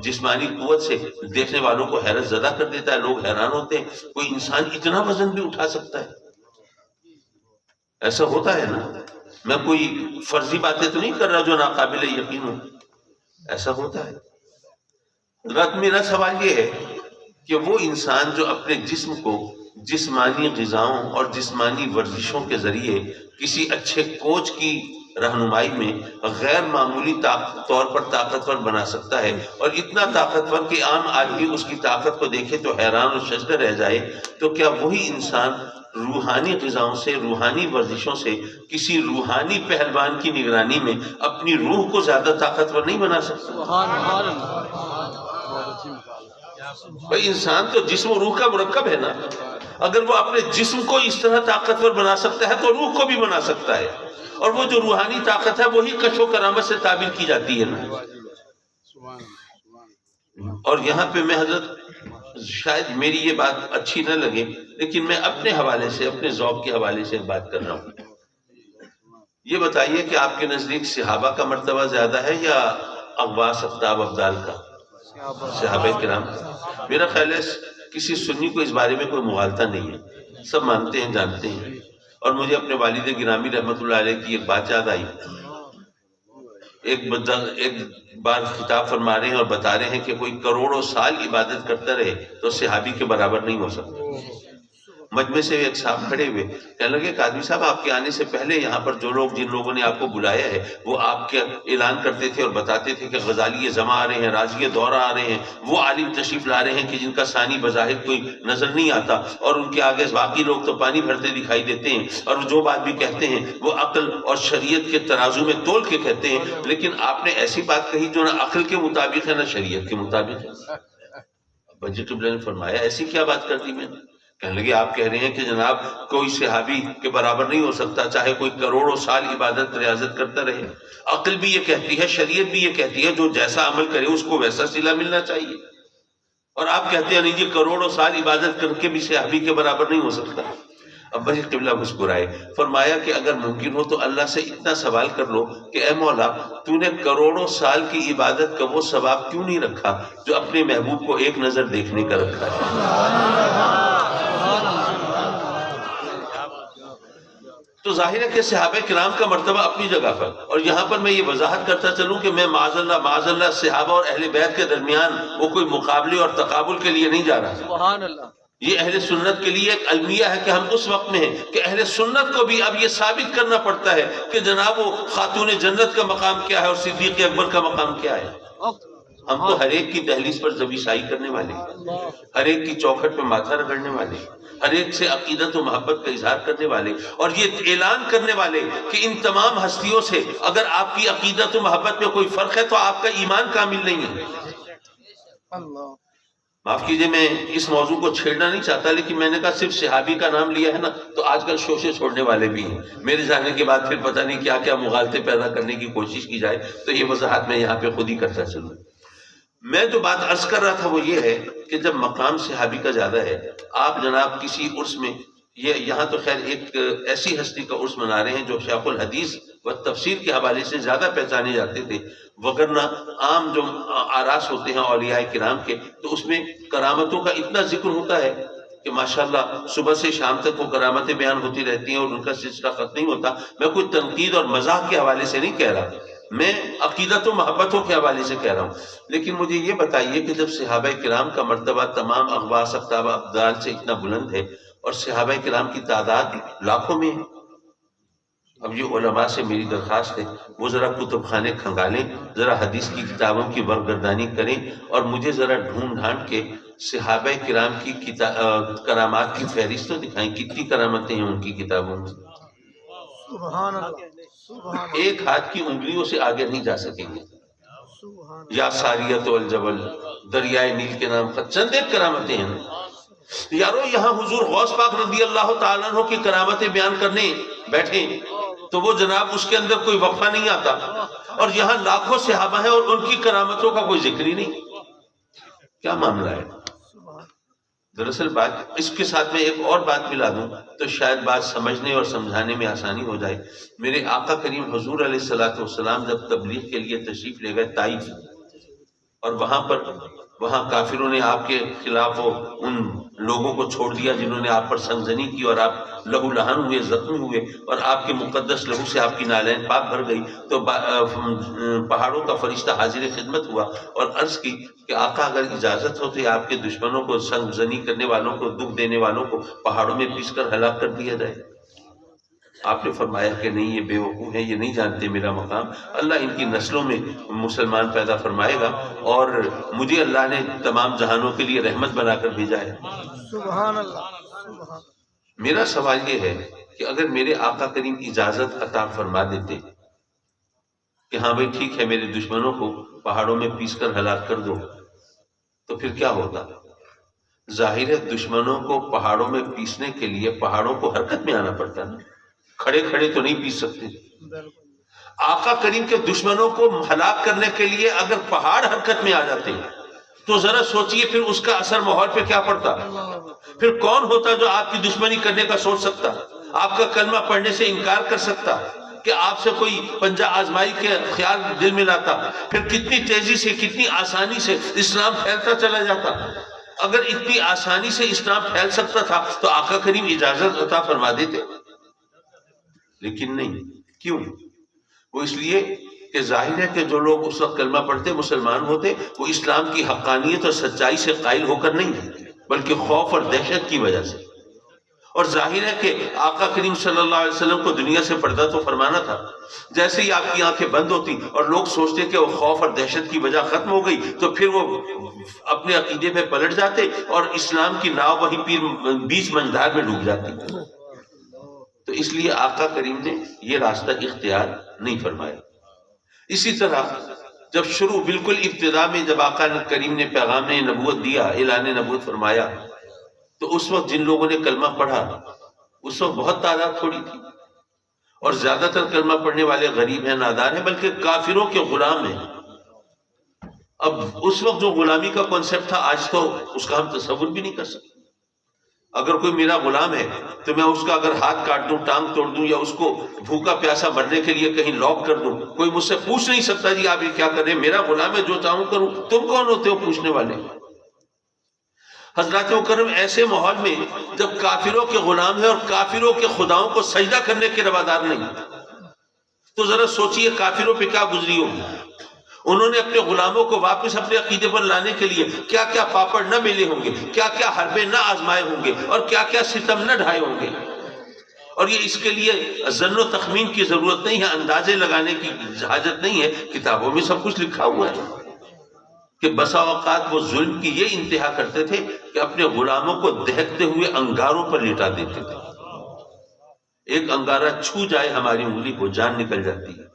جسمانی قوت سے دیکھنے والوں کو حیرت زدہ کر دیتا ہے، لوگ حیران ہوتے ہیں، کوئی انسان اتنا وزن بھی اٹھا سکتا ہے؟ ایسا ہوتا ہے نا، میں کوئی فرضی باتیں تو نہیں کر رہا جو ناقابل یقین ہو، ایسا ہوتا ہے۔ رات میرا سوال یہ ہے کہ وہ انسان جو اپنے جسم کو جسمانی غذاؤں اور جسمانی ورزشوں کے ذریعے کسی اچھے کوچ کی رہنمائی میں غیر معمولی طور پر طاقتور بنا سکتا ہے، اور اتنا طاقتور کہ عام آدمی اس کی طاقت کو دیکھے تو حیران اور ششدر رہ جائے، تو کیا وہی انسان روحانی غذاؤں سے، روحانی ورزشوں سے کسی روحانی پہلوان کی نگرانی میں اپنی روح کو زیادہ طاقتور نہیں بنا سکتا؟ بھائی انسان تو جسم و روح کا مرکب ہے نا، اگر وہ اپنے جسم کو اس طرح طاقتور بنا سکتا ہے تو روح کو بھی بنا سکتا ہے، اور وہ جو روحانی طاقت ہے وہی کشف و کرامت سے تعبیر کی جاتی ہے نا۔ اور یہاں پہ میں حضرت، شاید میری یہ بات اچھی نہ لگے لیکن میں اپنے حوالے سے، اپنے ذوق کے حوالے سے بات کر رہا ہوں۔ یہ بتائیے کہ آپ کے نزدیک صحابہ کا مرتبہ زیادہ ہے یا اغواث، اقطاب، ابدال کا؟ صحابہ کرام۔ میرا خیال ہے کسی سنی کو اس بارے میں کوئی مغالطہ نہیں ہے، سب مانتے ہیں، جانتے ہیں۔ اور مجھے اپنے والد گرامی رحمۃ اللہ علیہ کی ایک بات یاد آئی۔ ایک بار خطاب فرما رہے ہیں اور بتا رہے ہیں کہ کوئی کروڑوں سال عبادت کرتا رہے تو صحابی کے برابر نہیں ہو سکتا۔ مجمع سے ایک صاحب کھڑے ہوئے، کہنے لگے قادری صاحب آپ کے آنے سے پہلے یہاں پر جو لوگ، جن لوگوں نے آپ کو بلایا ہے، وہ آپ کے اعلان کرتے تھے اور بتاتے تھے کہ غزالی زماں آ رہے ہیں، رازی دورہ آ رہے ہیں، وہ عالم تشریف لا رہے ہیں کہ جن کا ثانی بظاہر کوئی نظر نہیں آتا، اور ان کے آگے باقی لوگ تو پانی بھرتے دکھائی دیتے ہیں، اور جو بات بھی کہتے ہیں وہ عقل اور شریعت کے ترازو میں تول کے کہتے ہیں، لیکن آپ نے ایسی بات کہی جو نہ عقل کے مطابق ہے نہ شریعت کے مطابق ہے۔ بجٹ قبلہ نے فرمایا ایسی کیا بات کر دی میں نے؟ کہنے لگے آپ کہہ رہے ہیں کہ جناب کوئی صحابی کے برابر نہیں ہو سکتا، چاہے کوئی کروڑوں سال عبادت ریاضت کرتا رہے۔ عقل بھی یہ کہتی ہے، شریعت بھی یہ کہتی ہے، جو جیسا عمل کرے اس کو ویسا صلہ ملنا چاہیے، اور آپ کہتے ہیں نہیں جی کروڑوں سال عبادت کر کے بھی صحابی کے برابر نہیں ہو سکتا۔ اب بجٹ قبلہ مسکرائے، فرمایا کہ اگر ممکن ہو تو اللہ سے اتنا سوال کر لو کہ اے مولا تو نے کروڑوں سال کی عبادت کا وہ ثواب کیوں نہیں رکھا جو اپنے محبوب کو ایک نظر دیکھنے کا رکھا ہے؟ تو ظاہر ہے کہ صحابہ کرام کا مرتبہ اپنی جگہ پر، اور یہاں پر میں یہ وضاحت کرتا چلوں کہ میں معاذ اللہ صحابہ اور اہل بیت کے درمیان وہ کوئی مقابلے اور تقابل کے لیے نہیں جا رہا۔ سبحان اللہ۔ یہ اہل سنت کے لیے ایک المیہ ہے کہ ہم اس وقت میں ہیں کہ اہل سنت کو بھی اب یہ ثابت کرنا پڑتا ہے کہ جناب وہ خاتون جنت کا مقام کیا ہے اور صدیق اکبر کا مقام کیا ہے۔ ہم تو ہر ایک کی دہلیز پر ذبیحائی کرنے والے، ہر ایک کی چوکھٹ پہ ماتھا رگڑنے والے، ہر ایک سے عقیدت و محبت کا اظہار کرنے والے، اور یہ اعلان کرنے والے کہ ان تمام ہستیوں سے اگر آپ کی عقیدت و محبت میں کوئی فرق ہے تو آپ کا ایمان کامل نہیں ہے۔ معاف کیجیے میں اس موضوع کو چھیڑنا نہیں چاہتا، لیکن میں نے کہا صرف صحابی کا نام لیا ہے نا تو آج کل شوشے چھوڑنے والے بھی ہیں، میرے جانے کے بعد پھر پتہ نہیں کیا کیا مغالطے پیدا کرنے کی کوشش کی جائے، تو یہ وضاحت میں یہاں پہ خود ہی کرتا چلوں۔ میں جو بات عرض کر رہا تھا وہ یہ ہے کہ جب مقام صحابی کا زیادہ ہے، آپ جناب کسی عرس میں، یہ یہاں تو خیر ایک ایسی ہستی کا عرس منا رہے ہیں جو شیخ الحدیث و تفسیر کے حوالے سے زیادہ پہچانے جاتے تھے، وگرنہ عام جو آراس ہوتے ہیں اولیاء کرام کے تو اس میں کرامتوں کا اتنا ذکر ہوتا ہے کہ ماشاءاللہ صبح سے شام تک وہ کرامتیں بیان ہوتی رہتی ہیں اور ان کا سلسلہ ختم نہیں ہوتا۔ میں کوئی تنقید اور مزاح کے حوالے سے نہیں کہہ رہا، میں عقیدت و محبتوں کے حوالے سے کہہ رہا ہوں۔ لیکن مجھے یہ بتائیے کہ جب صحابہ کرام کا مرتبہ تمام اغواس اقطاب ابدال سے اتنا بلند ہے اور صحابہ کرام کی تعداد لاکھوں میں ہے، اب یہ علماء سے میری درخواست ہے وہ ذرا کتب خانے کھنگالیں، ذرا حدیث کی کتابوں کی برگردانی کریں اور مجھے ذرا ڈھونڈ ڈھانڈ کے صحابہ کرام کی کرامات کی فہرست تو دکھائیں، کتنی کرامتیں ہیں ان کی کتابوں میں۔ سبحان اللہ، سبحان اللہ، ایک ہاتھ کی انگلیوں سے آگے نہیں جا سکیں گے۔ سبحان یا ساریت والجبل، دریائے نیل کے نام پر چند ایک کرامتیں ہیں۔ یارو یہاں حضور غوث پاک رضی اللہ تعالیٰ عنہ کی کرامتیں بیان کرنے بیٹھے تو وہ جناب اس کے اندر کوئی وقفہ نہیں آتا، اور یہاں لاکھوں صحابہ ہیں اور ان کی کرامتوں کا کوئی ذکر ہی نہیں، کیا معاملہ ہے؟ سبحان دراصل بات اس کے ساتھ میں ایک اور بات ملا دوں تو شاید بات سمجھنے اور سمجھانے میں آسانی ہو جائے۔ میرے آقا کریم حضور علیہ الصلوۃ والسلام جب تبلیغ کے لیے تشریف لے گئے طائف، اور وہاں کافروں نے آپ کے خلاف ان لوگوں کو چھوڑ دیا جنہوں نے آپ پر سنگزنی کی، اور آپ لہو لہن ہوئے، زخمی ہوئے، اور آپ کے مقدس لہو سے آپ کی نالین پاک بھر گئی، تو پہاڑوں کا فرشتہ حاضر خدمت ہوا اور عرض کی کہ آقا اگر اجازت ہو تو آپ کے دشمنوں کو، سنگزنی کرنے والوں کو، دکھ دینے والوں کو پہاڑوں میں پیس کر ہلاک کر دیا جائے۔ آپ نے فرمایا کہ نہیں، یہ بے وقوف ہیں، یہ نہیں جانتے میرا مقام، اللہ ان کی نسلوں میں مسلمان پیدا فرمائے گا، اور مجھے اللہ نے تمام جہانوں کے لیے رحمت بنا کر بھیجا ہے۔ سبحان اللہ، سبحان میرا سوال یہ ہے کہ اگر میرے آقا کریم اجازت عطا فرما دیتے کہ ہاں بھائی ٹھیک ہے میرے دشمنوں کو پہاڑوں میں پیس کر ہلاک کر دو، تو پھر کیا ہوتا؟ ظاہر ہے دشمنوں کو پہاڑوں میں پیسنے کے لیے پہاڑوں کو حرکت میں آنا پڑتا نا، کھڑے کھڑے تو نہیں پیس سکتے۔ بالکل، آقا کریم کے دشمنوں کو ہلاک کرنے کے لیے اگر پہاڑ حرکت میں آ جاتے تو ذرا سوچئے پھر اس کا اثر ماحول پہ کیا پڑتا؟ پھر کون ہوتا جو آپ کی دشمنی کرنے کا سوچ سکتا، آپ کا کلمہ پڑھنے سے انکار کر سکتا، کہ آپ سے کوئی پنجہ آزمائی کے خیال دل میں لاتا؟ پھر کتنی تیزی سے، کتنی آسانی سے اسلام پھیلتا چلا جاتا۔ اگر اتنی آسانی سے اسلام پھیل سکتا تھا تو آقا کریم اجازت عطا فرما دیتے، لیکن نہیں۔ کیوں؟ وہ اس لیے کہ ظاہر ہے کہ جو لوگ اس وقت کلمہ پڑھتے مسلمان ہوتے وہ اسلام کی حقانیت اور سچائی سے قائل ہو کر نہیں، بلکہ خوف اور دہشت کی وجہ سے۔ اور ظاہر ہے کہ آقا کریم صلی اللہ علیہ وسلم کو دنیا سے پردہ تو فرمانا تھا، جیسے ہی آپ کی آنکھیں بند ہوتی اور لوگ سوچتے کہ وہ خوف اور دہشت کی وجہ ختم ہو گئی تو پھر وہ اپنے عقیدے میں پلٹ جاتے اور اسلام کی ناؤ وہی بیچ منجھار میں ڈوب جاتی۔ تو اس لیے آقا کریم نے یہ راستہ اختیار نہیں فرمایا۔ اسی طرح جب شروع بالکل ابتدا میں جب آقا کریم نے پیغام نبوت دیا، اعلان نبوت فرمایا، تو اس وقت جن لوگوں نے کلمہ پڑھا اس وقت بہت تعداد تھوڑی تھی، اور زیادہ تر کلمہ پڑھنے والے غریب ہیں، نادار ہیں، بلکہ کافروں کے غلام ہیں۔ اب اس وقت جو غلامی کا کنسپٹ تھا آج تو اس کا ہم تصور بھی نہیں کر سکتے۔ اگر کوئی میرا غلام ہے تو میں اس کا اگر ہاتھ کاٹ دوں، ٹانگ توڑ دوں، یا اس کو بھوکا پیاسا مرنے کے لیے کہیں لاک کر دوں، کوئی مجھ سے پوچھ نہیں سکتا جی آپ یہ کیا کر رہے ہیں، میرا غلام ہے، جو چاہوں کروں۔ تم کون ہوتے ہو پوچھنے والے؟ حضرات مکرم ایسے ماحول میں جب کافروں کے غلام ہیں اور کافروں کے خداؤں کو سجدہ کرنے کے روادار نہیں، تو ذرا سوچئے کافروں پہ کیا گزری ہوگی۔ انہوں نے اپنے غلاموں کو واپس اپنے عقیدے پر لانے کے لیے کیا کیا پاپڑ نہ ملے ہوں گے، کیا کیا حربے نہ آزمائے ہوں گے، اور کیا کیا ستم نہ ڈھائے ہوں گے۔ اور یہ اس کے لیے ظن و تخمین کی ضرورت نہیں ہے، اندازے لگانے کی حاجت نہیں ہے، کتابوں میں سب کچھ لکھا ہوا ہے کہ بسا اوقات وہ ظلم کی یہ انتہا کرتے تھے کہ اپنے غلاموں کو دہکتے ہوئے انگاروں پر لٹا دیتے تھے۔ ایک انگارہ چھو جائے ہماری انگلی کو جان نکل جاتی ہے۔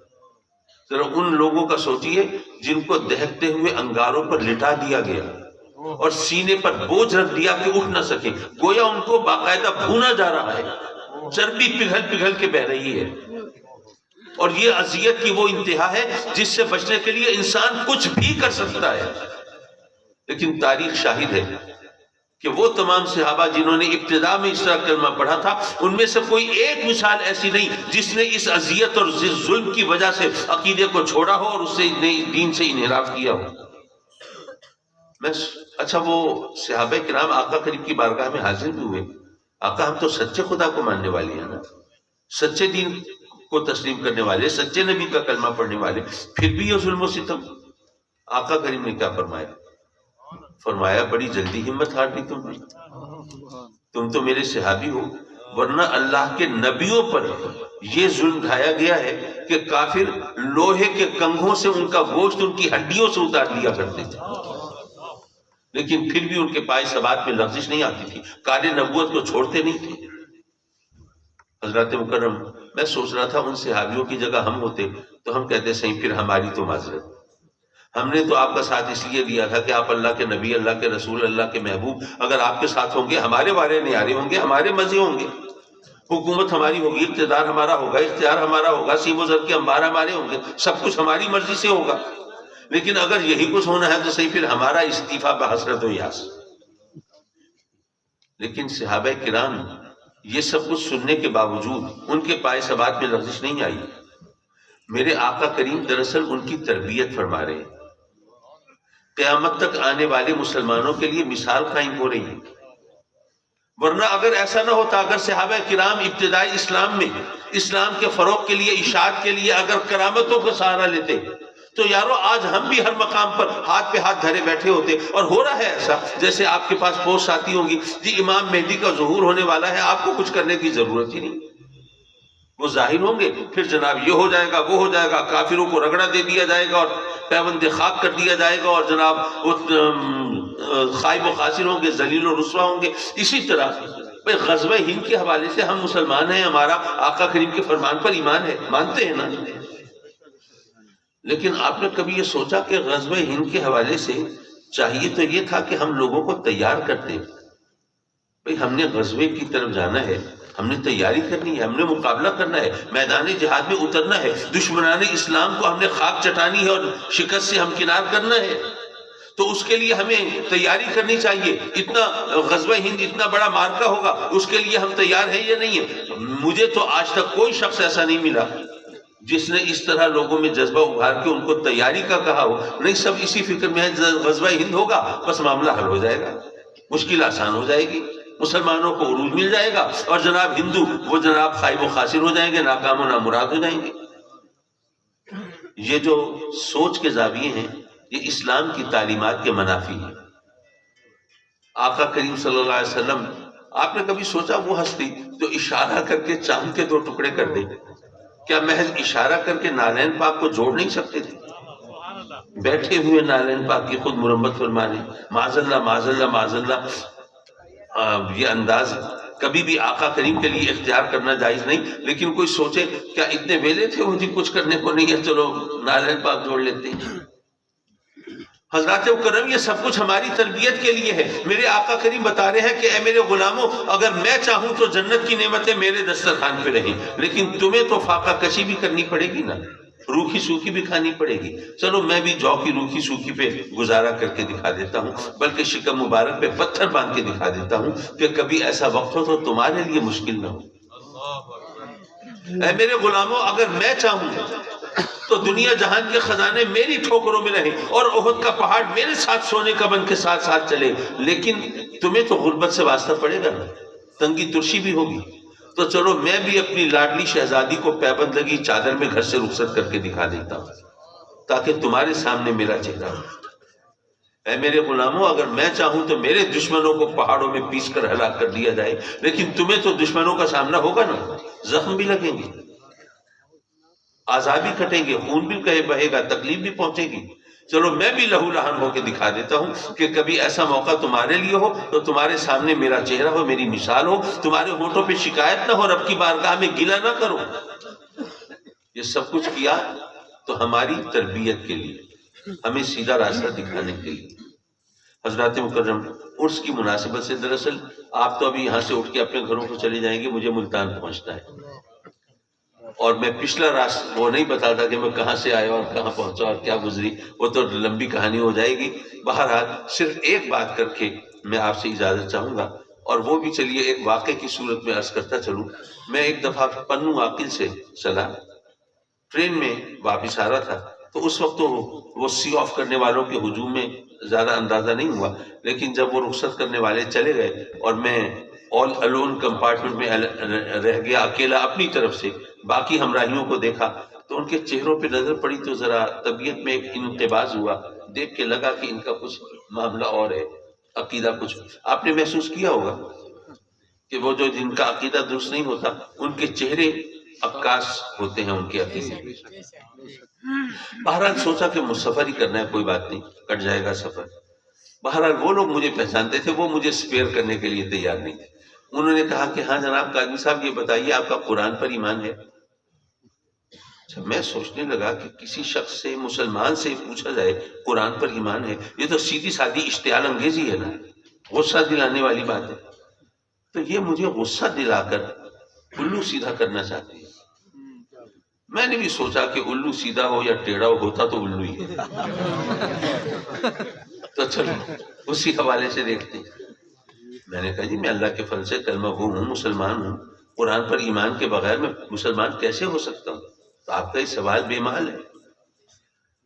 ذرا ان لوگوں کا سوچئے جن کو دہکتے ہوئے انگاروں پر لٹا دیا گیا، اور سینے پر بوجھ رکھ دیا کہ اٹھ نہ سکے، گویا ان کو باقاعدہ بھونا جا رہا ہے، چربی پگھل پگھل کے بہ رہی ہے۔ اور یہ اذیت کی وہ انتہا ہے جس سے بچنے کے لیے انسان کچھ بھی کر سکتا ہے۔ لیکن تاریخ شاہد ہے کہ وہ تمام صحابہ جنہوں نے ابتدا میں اس طرح کلمہ پڑھا تھا، ان میں سے کوئی ایک مثال ایسی نہیں جس نے اس اذیت اور ظلم کی وجہ سے عقیدے کو چھوڑا ہو اور اس سے دین سے انحراف کیا ہو۔ اچھا، وہ صحابہ کرام آقا کریم کی بارگاہ میں حاضر بھی ہوئے، آقا ہم تو سچے خدا کو ماننے والے ہیں نا، سچے دین کو تسلیم کرنے والے، سچے نبی کا کلمہ پڑھنے والے، پھر بھی یہ ظلم و ستم۔ آقا کریم نے کیا فرمایا؟ فرمایا بڑی جلدی ہمت ہار لی تم نے، تم تو میرے صحابی ہو، ورنہ اللہ کے نبیوں پر یہ ظلم ڈھایا گیا ہے کہ کافر لوہے کے کنگھوں سے ان کا گوشت ان کی ہڈیوں سے اتار لیا کرتے تھے، لیکن پھر بھی ان کے پائے ثبات میں لغزش نہیں آتی تھی، کار نبوت کو چھوڑتے نہیں تھے۔ حضرات مکرم، میں سوچ رہا تھا ان صحابیوں کی جگہ ہم ہوتے تو ہم کہتے صحیح پھر ہماری تو معذرت، ہم نے تو آپ کا ساتھ اس لیے دیا تھا کہ آپ اللہ کے نبی، اللہ کے رسول، اللہ کے محبوب، اگر آپ کے ساتھ ہوں گے ہمارے بارے نیارے ہوں گے، ہمارے مزے ہوں گے، حکومت ہماری ہوگی، اقتدار ہمارا ہوگا، اختیار ہمارا ہوگا، سیم و زر کے انبار ہمارے ہوں گے، سب کچھ ہماری مرضی سے ہوگا۔ لیکن اگر یہی کچھ ہونا ہے تو صحیح پھر ہمارا استعفیٰ بحسرت و یاس۔ لیکن صحابہ کرام یہ سب کچھ سننے کے باوجود ان کے پائے ثبات میں لغزش نہیں آئی۔ میرے آقا کریم دراصل ان کی تربیت فرما رہے ہیں، قیامت تک آنے والے مسلمانوں کے لیے مثال قائم ہو رہی ہے۔ ورنہ اگر ایسا نہ ہوتا، اگر صحابہ کرام ابتدائی اسلام میں اسلام کے فروغ کے لیے، اشاعت کے لیے اگر کرامتوں کا سہارا لیتے تو یارو آج ہم بھی ہر مقام پر ہاتھ پہ ہاتھ دھرے بیٹھے ہوتے۔ اور ہو رہا ہے ایسا، جیسے آپ کے پاس پوسٹ آتی ہوں گی، جی امام مہدی کا ظہور ہونے والا ہے، آپ کو کچھ کرنے کی ضرورت ہی نہیں، وہ ظاہر ہوں گے، پھر جناب یہ ہو جائے گا، وہ ہو جائے گا، کافروں کو رگڑا دے دیا جائے گا اور پیوند خاک کر دیا جائے گا، اور جناب وہ خائب و خاسر ہوں گے، ذلیل و رسوا ہوں گے۔ اسی طرح غزوہ ہند کے حوالے سے ہم مسلمان ہیں، ہمارا آقا کریم کے فرمان پر ایمان ہے، مانتے ہیں نا۔ لیکن آپ نے کبھی یہ سوچا کہ غزوہ ہند کے حوالے سے چاہیے تو یہ تھا کہ ہم لوگوں کو تیار کرتے، بھئی ہم نے غزوے کی طرف جانا ہے، ہم نے تیاری کرنی ہے، ہم نے مقابلہ کرنا ہے، میدان جہاد میں اترنا ہے، دشمنان اسلام کو ہم نے خاک چٹانی ہے اور شکست سے ہمکنار کرنا ہے، تو اس کے لیے ہمیں تیاری کرنی چاہیے۔ اتنا غزوہ ہند اتنا بڑا مارکا ہوگا، اس کے لیے ہم تیار ہیں یا نہیں ہیں؟ مجھے تو آج تک کوئی شخص ایسا نہیں ملا جس نے اس طرح لوگوں میں جذبہ ابھار کے ان کو تیاری کا کہا ہو۔ نہیں، سب اسی فکر میں ہے غزوہ ہند ہوگا بس معاملہ حل ہو جائے گا، مشکل آسان ہو جائے گی، مسلمانوں کو عروج مل جائے گا، اور جناب ہندو وہ جناب خائب و خاسر ہو جائیں گے، ناکام و نامراد ہو جائیں گے۔ یہ جو سوچ کے زاویے ہیں یہ اسلام کی تعلیمات کے منافی ہیں۔ آقا کریم صلی اللہ علیہ وسلم، آپ نے کبھی سوچا وہ ہستی جو اشارہ کر کے چاند کے 2 ٹکڑے کر دے، کیا محض اشارہ کر کے نالین پاک کو جوڑ نہیں سکتے تھے؟ بیٹھے ہوئے نالین پاک کی خود مرمت فرمانے، معاذ اللہ معاذ اللہ معاذ اللہ، یہ انداز کبھی بھی آقا کریم کے لیے اختیار کرنا جائز نہیں۔ لیکن کوئی سوچے کیا اتنے ویلے تھے وہ جی کچھ کرنے کو نہیں ہے، چلو نالین پاک جوڑ لیتے ہیں۔ حضرات مکرم، یہ سب کچھ ہماری تربیت کے لیے ہے۔ میرے آقا کریم بتا رہے ہیں کہ اے میرے غلاموں، اگر میں چاہوں تو جنت کی نعمتیں میرے دسترخوان پہ رہیں، لیکن تمہیں تو فاقہ کشی بھی کرنی پڑے گی نا، روکھی سوکھی بھی کھانی پڑے گی۔ چلو میں بھی جو کی روکھی سوکھی پہ گزارا کر کے دکھا دیتا ہوں، بلکہ شکم مبارک پہ پتھر باندھ کے دکھا دیتا ہوں کہ کبھی ایسا وقت ہو تو تمہارے لیے مشکل نہ ہو۔ اے میرے غلاموں، اگر میں چاہوں تو دنیا جہان کے خزانے میری ٹھوکروں میں رہیں اور احد کا پہاڑ میرے ساتھ سونے کا بن کے ساتھ ساتھ چلے، لیکن تمہیں تو غربت سے واسطہ پڑے گا نا، تنگی ترشی بھی ہوگی، تو چلو میں بھی اپنی لاڈلی شہزادی کو پیبند لگی چادر میں گھر سے رخصت کر کے دکھا دیتا ہوں تاکہ تمہارے سامنے میرا چہرہ ہو۔ اے میرے غلاموں، اگر میں چاہوں تو میرے دشمنوں کو پہاڑوں میں پیس کر ہلاک کر دیا جائے، لیکن تمہیں تو دشمنوں کا سامنا ہوگا نا، زخم بھی لگیں گے، عذاب بھی کٹیں گے، خون بھی بہے گا، تکلیف بھی پہنچے گی۔ چلو میں بھی لہو لہان ہو کے دکھا دیتا ہوں کہ کبھی ایسا موقع تمہارے لیے ہو تو تمہارے سامنے میرا چہرہ ہو، میری مثال ہو، تمہارے ہونٹوں پہ شکایت نہ ہو، رب کی بارگاہ میں گلہ نہ کرو۔ یہ سب کچھ کیا تو ہماری تربیت کے لیے، ہمیں سیدھا راستہ دکھانے کے لیے۔ حضرات مکرم، عرس کی مناسبت سے دراصل آپ تو ابھی یہاں سے اٹھ کے اپنے گھروں کو چلے جائیں گے، مجھے ملتان پہنچنا ہے، اور میں پچھلا راستہ وہ نہیں بتاتا کہ میں کہاں سے آیا اور کہاں پہنچا اور کیا گزری، وہ تو لمبی کہانی ہو جائے گی۔ بہرحال صرف ایک بات کر کے میں آپ سے اجازت چاہوں گا، اور وہ بھی چلیے ایک واقعے کی صورت میں عرض کرتا چلوں۔ میں ایک دفعہ پنو عاقل سے چلا، ٹرین میں واپس آ رہا تھا، تو اس وقت تو وہ سی آف کرنے والوں کے ہجوم میں زیادہ اندازہ نہیں ہوا، لیکن جب وہ رخصت کرنے والے چلے گئے اور میں آل الون کمپارٹمنٹ میں رہ گیا اکیلا اپنی طرف سے، باقی ہمراہیوں کو دیکھا تو ان کے چہروں پہ نظر پڑی تو ذرا طبیعت میں ایک انقباض ہوا، دیکھ کے لگا کہ ان کا کچھ معاملہ اور ہے، عقیدہ کچھ۔ آپ نے محسوس کیا ہوگا کہ وہ جو جن کا عقیدہ درست نہیں ہوتا ان کے چہرے عکاس ہوتے ہیں ان کے عقیدے۔ بہرحال سوچا کہ سفر ہی کرنا ہے، کوئی بات نہیں، کٹ جائے گا سفر۔ بہرحال وہ لوگ مجھے پہچانتے تھے، وہ مجھے سپیئر کرنے کے لیے تیار نہیں تھے۔ انہوں نے کہا کہ ہاں جناب قاضی صاحب یہ بتائیے آپ کا قرآن پر ایمان ہے؟ اچھا، میں سوچنے لگا کہ کسی شخص سے، مسلمان سے پوچھا جائے قرآن پر ایمان ہے، یہ تو سیدھی سادھی اشتعال انگیزی ہے نا، غصہ دلانے والی بات ہے۔ تو یہ مجھے غصہ دلا کر الو سیدھا کرنا چاہتے ہیں۔ میں نے بھی سوچا کہ الو سیدھا ہو یا ٹیڑھا ہو، ہوتا تو الو ہی ہے۔ تو چلو اسی حوالے سے دیکھتے ہیں۔ میں نے کہا جی میں اللہ کے فضل سے کلمہ گو ہوں، مسلمان ہوں، قرآن پر ایمان کے بغیر میں مسلمان کیسے ہو سکتا ہوں؟ تو آپ کا یہ سوال بے محل ہے۔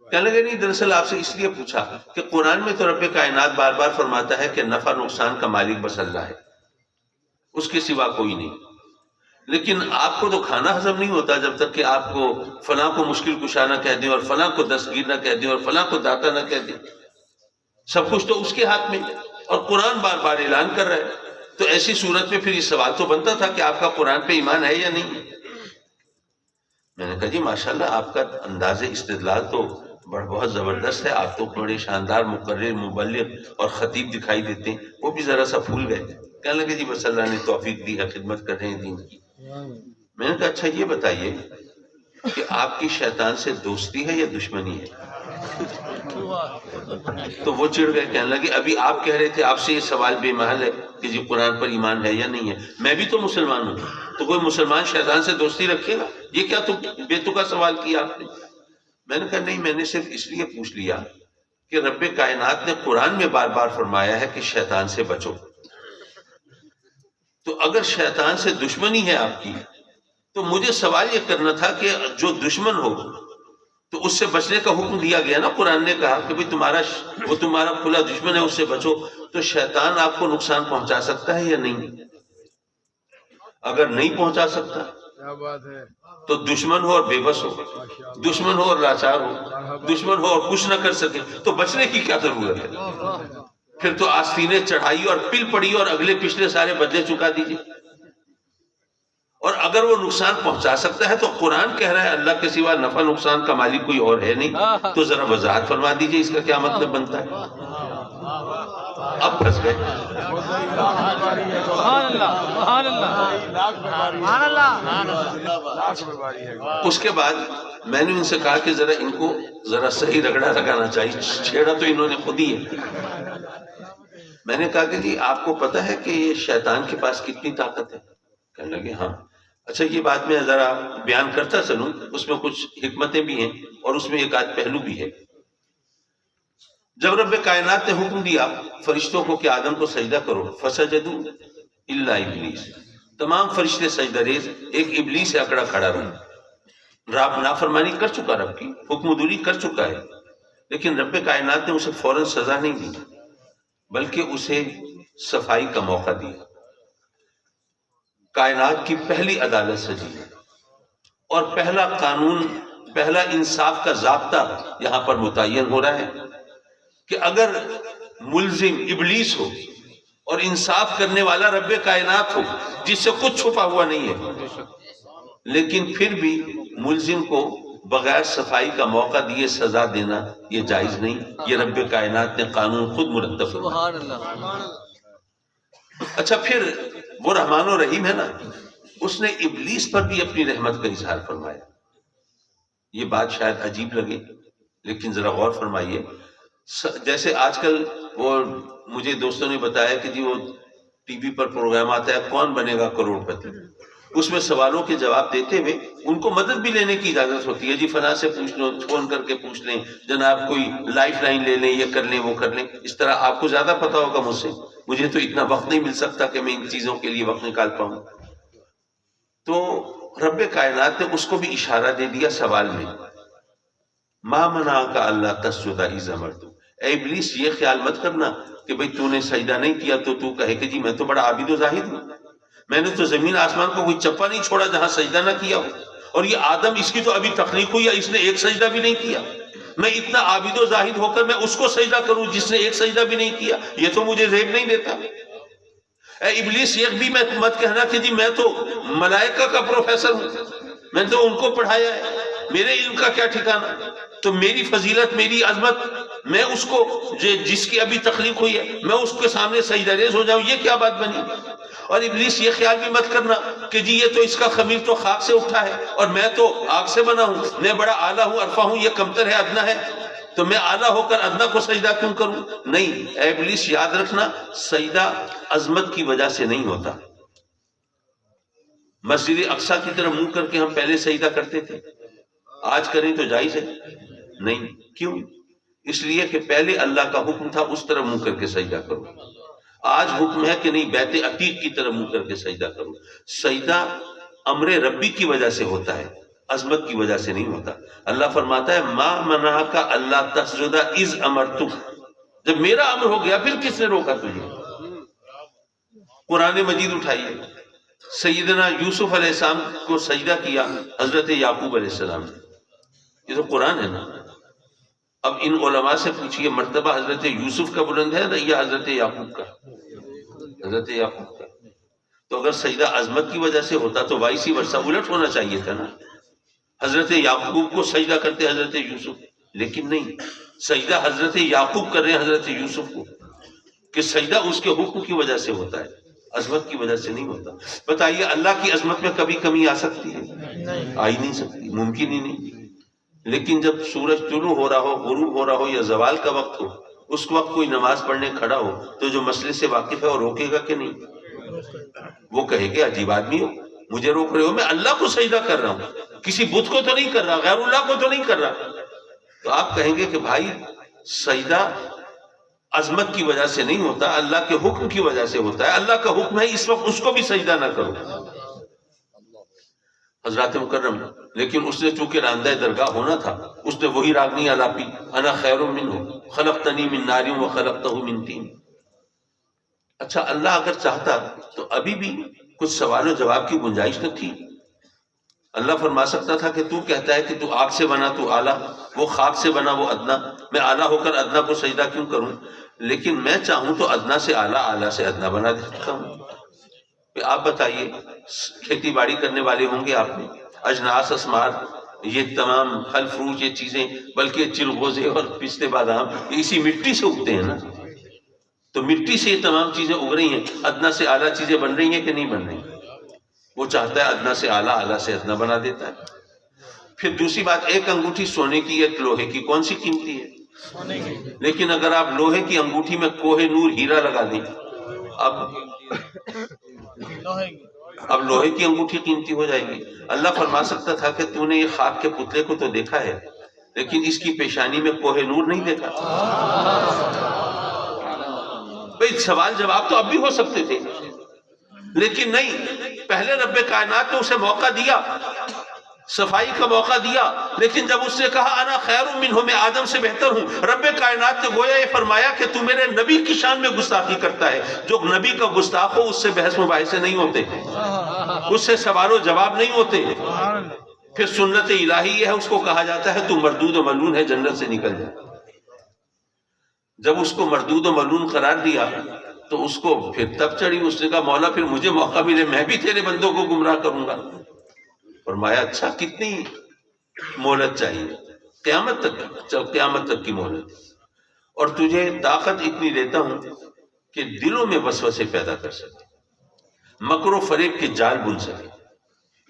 کہنے لگے نہیں، دراصل آپ سے اس لیے پوچھا کہ قرآن میں تو رب کائنات بار بار فرماتا ہے کہ نفع نقصان کا مالک بس اللہ ہے، اس کے سوا کوئی نہیں، لیکن آپ کو تو کھانا ہضم نہیں ہوتا جب تک کہ آپ کو فلاں کو مشکل کشا نہ کہہ دیں اور فلاں کو دستگیر نہ کہہ دیں اور فلاں کو داتا نہ کہہ دیں۔ سب کچھ تو اس کے ہاتھ میں، اور قرآن بار بار اعلان کر رہا ہے۔ تو ایسی صورت میں پھر یہ سوال تو بنتا تھا کہ آپ کا قرآن پہ ایمان ہے یا نہیں ہے؟ میں نے کہا جی ماشاءاللہ آپ کا انداز استدلال تو بہت زبردست ہے، آپ تو بڑے شاندار مقرر، مبلغ اور خطیب دکھائی دیتے ہیں۔ وہ بھی ذرا سا پھول گئے، کہنے لگے جی بس اللہ نے توفیق دی ہے، خدمت کر رہے ہیں دین کی۔ میں نے کہا اچھا یہ بتائیے کہ آپ کی شیطان سے دوستی ہے یا دشمنی ہے؟ تو وہ چڑ گئے، کہنے لگے ابھی آپ کہہ رہے تھے آپ سے یہ سوال بے محل ہے کہ جی قرآن پر ایمان ہے یا نہیں ہے، میں بھی تو مسلمان ہوں، تو کوئی مسلمان شیطان سے دوستی رکھے گا؟ یہ کیا تو بے تکا سوال کیا آپ نے؟ میں نے کہا نہیں، میں نے صرف اس لیے پوچھ لیا کہ رب کائنات نے قرآن میں بار بار فرمایا ہے کہ شیطان سے بچو، تو اگر شیطان سے دشمنی ہے آپ کی تو مجھے سوال یہ کرنا تھا کہ جو دشمن ہو تو اس سے بچنے کا حکم دیا گیا نا، قرآن نے کہا کہ وہ تمہارا کھلا دشمن ہے، اس سے بچو۔ تو شیطان آپ کو نقصان پہنچا سکتا ہے یا نہیں؟ اگر نہیں پہنچا سکتا تو دشمن ہو اور بے بس ہو، دشمن ہو اور لاچار ہو، دشمن ہو اور کچھ نہ کر سکے، تو بچنے کی کیا ضرورت ہے؟ پھر تو آستینیں چڑھائی اور پل پڑی اور اگلے پچھلے سارے بدلے چکا دیجیے۔ اور اگر وہ نقصان پہنچا سکتا ہے تو قرآن کہہ رہا ہے اللہ کے سوا نفع نقصان کا مالک کوئی اور ہے نہیں، تو ذرا وضاحت فرما دیجیے اس کا کیا مطلب بنتا ہے؟ اب پھنس گئے۔ اس کے بعد میں نے ان سے کہا کہ ذرا ان کو ذرا صحیح رگڑا لگانا چاہیے، چھیڑا تو انہوں نے خود ہی ہے۔ میں نے کہا کہ جی آپ کو پتا ہے کہ یہ شیطان کے پاس کتنی طاقت ہے؟ کہنے لگے ہاں۔ اچھا یہ بات میں ذرا بیان کرتا چلوں، اس میں کچھ حکمتیں بھی ہیں اور اس میں ایک آدھ پہلو بھی ہے۔ جب رب کائنات نے حکم دیا فرشتوں کو کہ آدم کو سجدہ کرو، فسجدوا الا ابلیس، تمام فرشتے سجدہ ریز، ایک ابلیس اکڑا کھڑا رہا۔ رب نافرمانی کر چکا، رب کی حکم دوری کر چکا ہے، لیکن رب کائنات نے اسے فوراً سزا نہیں دی بلکہ اسے صفائی کا موقع دیا۔ کائنات کی پہلی عدالت سجی اور پہلا قانون، پہلا انصاف کا ضابطہ یہاں پر متعین ہو رہا ہے کہ اگر ملزم ابلیس ہو اور انصاف کرنے والا رب کائنات ہو جس سے کچھ چھپا ہوا نہیں ہے، لیکن پھر بھی ملزم کو بغیر صفائی کا موقع دیے سزا دینا یہ جائز نہیں، یہ رب کائنات نے قانون خود مرتب کیا۔ اچھا پھر وہ رحمان و رحیم ہے نا، اس نے ابلیس پر بھی اپنی رحمت کا اظہار فرمایا۔ یہ بات شاید عجیب لگے لیکن ذرا غور فرمائیے، جیسے آج کل وہ مجھے دوستوں نے بتایا کہ جی وہ ٹی وی پر پروگرام آتا ہے کون بنے گا کروڑ پتی، اس میں سوالوں کے جواب دیتے ہوئے ان کو مدد بھی لینے کی اجازت ہوتی ہے، جی فلاں سے پوچھ لو، فون کر کے پوچھ لیں، جناب کوئی لائف لائن لے لیں، یہ کر لیں وہ کر لیں، اس طرح آپ کو زیادہ پتا ہوگا مجھ سے، مجھے تو اتنا وقت نہیں مل سکتا کہ میں ان چیزوں کے لیے وقت نکال پاؤں۔ تو رب کائنات نے اس کو بھی اشارہ دے دیا سوال میں، ما منعک اللہ تسجد اذ امرتک، اے ابلیس یہ خیال مت کرنا کہ بھئی تو نے سجدہ نہیں کیا تو تو کہے کہ جی میں تو بڑا عابد و زاہد ہوں، میں نے تو زمین آسمان کو کوئی چپا نہیں چھوڑا جہاں سجدہ نہ کیا ہو، اور یہ آدم اس کی تو ابھی تخلیق ہوئی ہے، اس نے ایک سجدہ بھی نہیں کیا، میں اتنا عابد و زاہد ہو کر میں اس کو سجدہ کروں جس نے ایک سجدہ بھی نہیں کیا، یہ تو مجھے زیب نہیں دیتا۔ اے ابلیس یہ بھی مت کہنا کہ جی میں تو ملائکہ کا پروفیسر ہوں، میں نے تو ان کو پڑھایا ہے، میرے علم کا کیا ٹھکانا، تو میری فضیلت میری عظمت میں اس کو جس کی ابھی تخلیق ہوئی ہے میں اس کے سامنے سجدہ ریز ہو جاؤں، یہ کیا بات بنی؟ اور ابلیس یہ خیال بھی مت کرنا کہ جی یہ تو اس کا خمیر تو خاک سے اٹھا ہے اور میں تو آگ سے بنا ہوں، میں بڑا اعلیٰ ہوں عرفہ ہوں، یہ کمتر ہے ادنا ہے، تو میں اعلیٰ ہو کر ادنا کو سجدہ کیوں کروں؟ نہیں، اے ابلیس یاد رکھنا سجدہ عظمت کی وجہ سے نہیں ہوتا۔ مسجد اقصی کی طرف منہ کر کے ہم پہلے سجدہ کرتے تھے، آج کریں تو جائز ہے؟ نہیں، کیوں؟ اس لیے کہ پہلے اللہ کا حکم تھا اس طرف منہ کر کے سجدہ کرو، آج حکم ہے کہ نہیں بیت عتیق کی طرف منہ کر کے سجدہ کرو۔ سجدہ امر ربی کی وجہ سے ہوتا ہے، عظمت کی وجہ سے نہیں ہوتا۔ اللہ فرماتا ہے ما منعک اللہ تسجد اذ امرتک، جب میرا امر ہو گیا پھر کس نے روکا تجھے؟ قرآن مجید اٹھائیے، سیدنا یوسف علیہ السلام کو سجدہ کیا حضرت یعقوب علیہ السلام نے، یہ تو قرآن ہے نا۔ اب ان علماء سے پوچھئے مرتبہ حضرت یوسف کا بلند ہے یا حضرت یعقوب کا؟ حضرت یعقوب کا۔ تو اگر سجدہ عظمت کی وجہ سے ہوتا تو وائسی ورثہ الٹ ہونا چاہیے تھا نا، حضرت یعقوب کو سجدہ کرتے حضرت یوسف، لیکن نہیں، سجدہ حضرت یعقوب کر رہے ہیں حضرت یوسف کو، کہ سجدہ اس کے حکم کی وجہ سے ہوتا ہے، عظمت کی وجہ سے نہیں ہوتا۔ بتائیے اللہ کی عظمت میں کبھی کمی آ سکتی ہے؟ آ ہی نہیں سکتی، ممکن ہی نہیں۔ لیکن جب سورج طلوع ہو رہا ہو، غروب ہو رہا ہو یا زوال کا وقت ہو، اس وقت کوئی نماز پڑھنے کھڑا ہو تو جو مسئلے سے واقف ہے وہ روکے گا کہ نہیں؟ وہ کہے کہ عجیب آدمی ہو، مجھے روک رہے ہو، میں اللہ کو سجدہ کر رہا ہوں، کسی بت کو تو نہیں کر رہا، غیر اللہ کو تو نہیں کر رہا۔ تو آپ کہیں گے کہ بھائی سجدہ عظمت کی وجہ سے نہیں ہوتا، اللہ کے حکم کی وجہ سے ہوتا ہے، اللہ کا حکم ہے اس وقت اس کو بھی سجدہ نہ کرو۔ حضرات مکرم، لیکن اس نے چونکہ راندہ درگاہ ہونا تھا، اس نے وہی راگنی الاپی، انا خیر منہ خلقتنی من نار و خلقتہ من طین۔ اچھا اللہ اگر چاہتا تو ابھی بھی کچھ سوال و جواب کی گنجائش نہ تھی، اللہ فرما سکتا تھا کہ تو کہتا ہے کہ تو آگ سے بنا تو اعلیٰ، وہ خاک سے بنا وہ ادنا، میں اعلیٰ ہو کر ادنا کو سجدہ کیوں کروں؟ لیکن میں چاہوں تو ادنا سے اعلیٰ، اعلیٰ سے ادنا بنا دیتا ہوں۔ آپ بتائیے کھیتی باڑی کرنے والے ہوں گے آپ میں، اجناس اسمار یہ تمام پھل فروٹ یہ چیزیں، بلکہ چلغوزے اور پستے بادام اسی مٹی سے اگتے ہیں نا، تو مٹی سے یہ تمام چیزیں اگ رہی ہیں، ادنا سے اعلیٰ چیزیں بن رہی ہیں کہ نہیں بن رہی؟ وہ چاہتا ہے ادنا سے اعلیٰ، اعلیٰ سے ادنا بنا دیتا ہے۔ پھر دوسری بات، ایک انگوٹھی سونے کی ایک لوہے کی، کون سی قیمتی ہے؟ لیکن اگر آپ لوہے کی انگوٹھی میں کوہ نور ہیرا لگا دیں، اب لوہے کی انگوٹھی قیمتی ہو جائے گی۔ اللہ فرما سکتا تھا کہ تو نے یہ خاک کے پتلے کو تو دیکھا ہے لیکن اس کی پیشانی میں کوہ نور نہیں دیکھا۔ بھئی سوال جواب تو اب بھی ہو سکتے تھے، لیکن نہیں، پہلے رب کائنات نے اسے موقع دیا، صفائی کا موقع دیا، لیکن جب اس نے کہا انا خیر منہ، میں آدم سے بہتر ہوں، رب کائنات نے گویا یہ فرمایا کہ تو میرے نبی کی شان میں گستاخی کرتا ہے، جو نبی کا گستاخ ہو اس سے بحث مباحثے نہیں ہوتے، اس سے سوال و جواب نہیں ہوتے۔ پھر سنت الہی یہ ہے، اس کو کہا جاتا ہے تو مردود و ملعون ہے، جنت سے نکل جائے۔ جب اس کو مردود و ملعون قرار دیا تو اس کو پھر تب چڑھی، اس نے کہا مولا پھر مجھے موقع ملے میں بھی تیرے بندوں کو گمراہ کروں گا۔ فرمایا اچھا کتنی مہلت چاہیے؟ قیامت تک کی مہلت، اور تجھے طاقت اتنی دیتا ہوں کہ دلوں میں وسوسے پیدا کر سکے، مکر و فریب کے جال بن سکے۔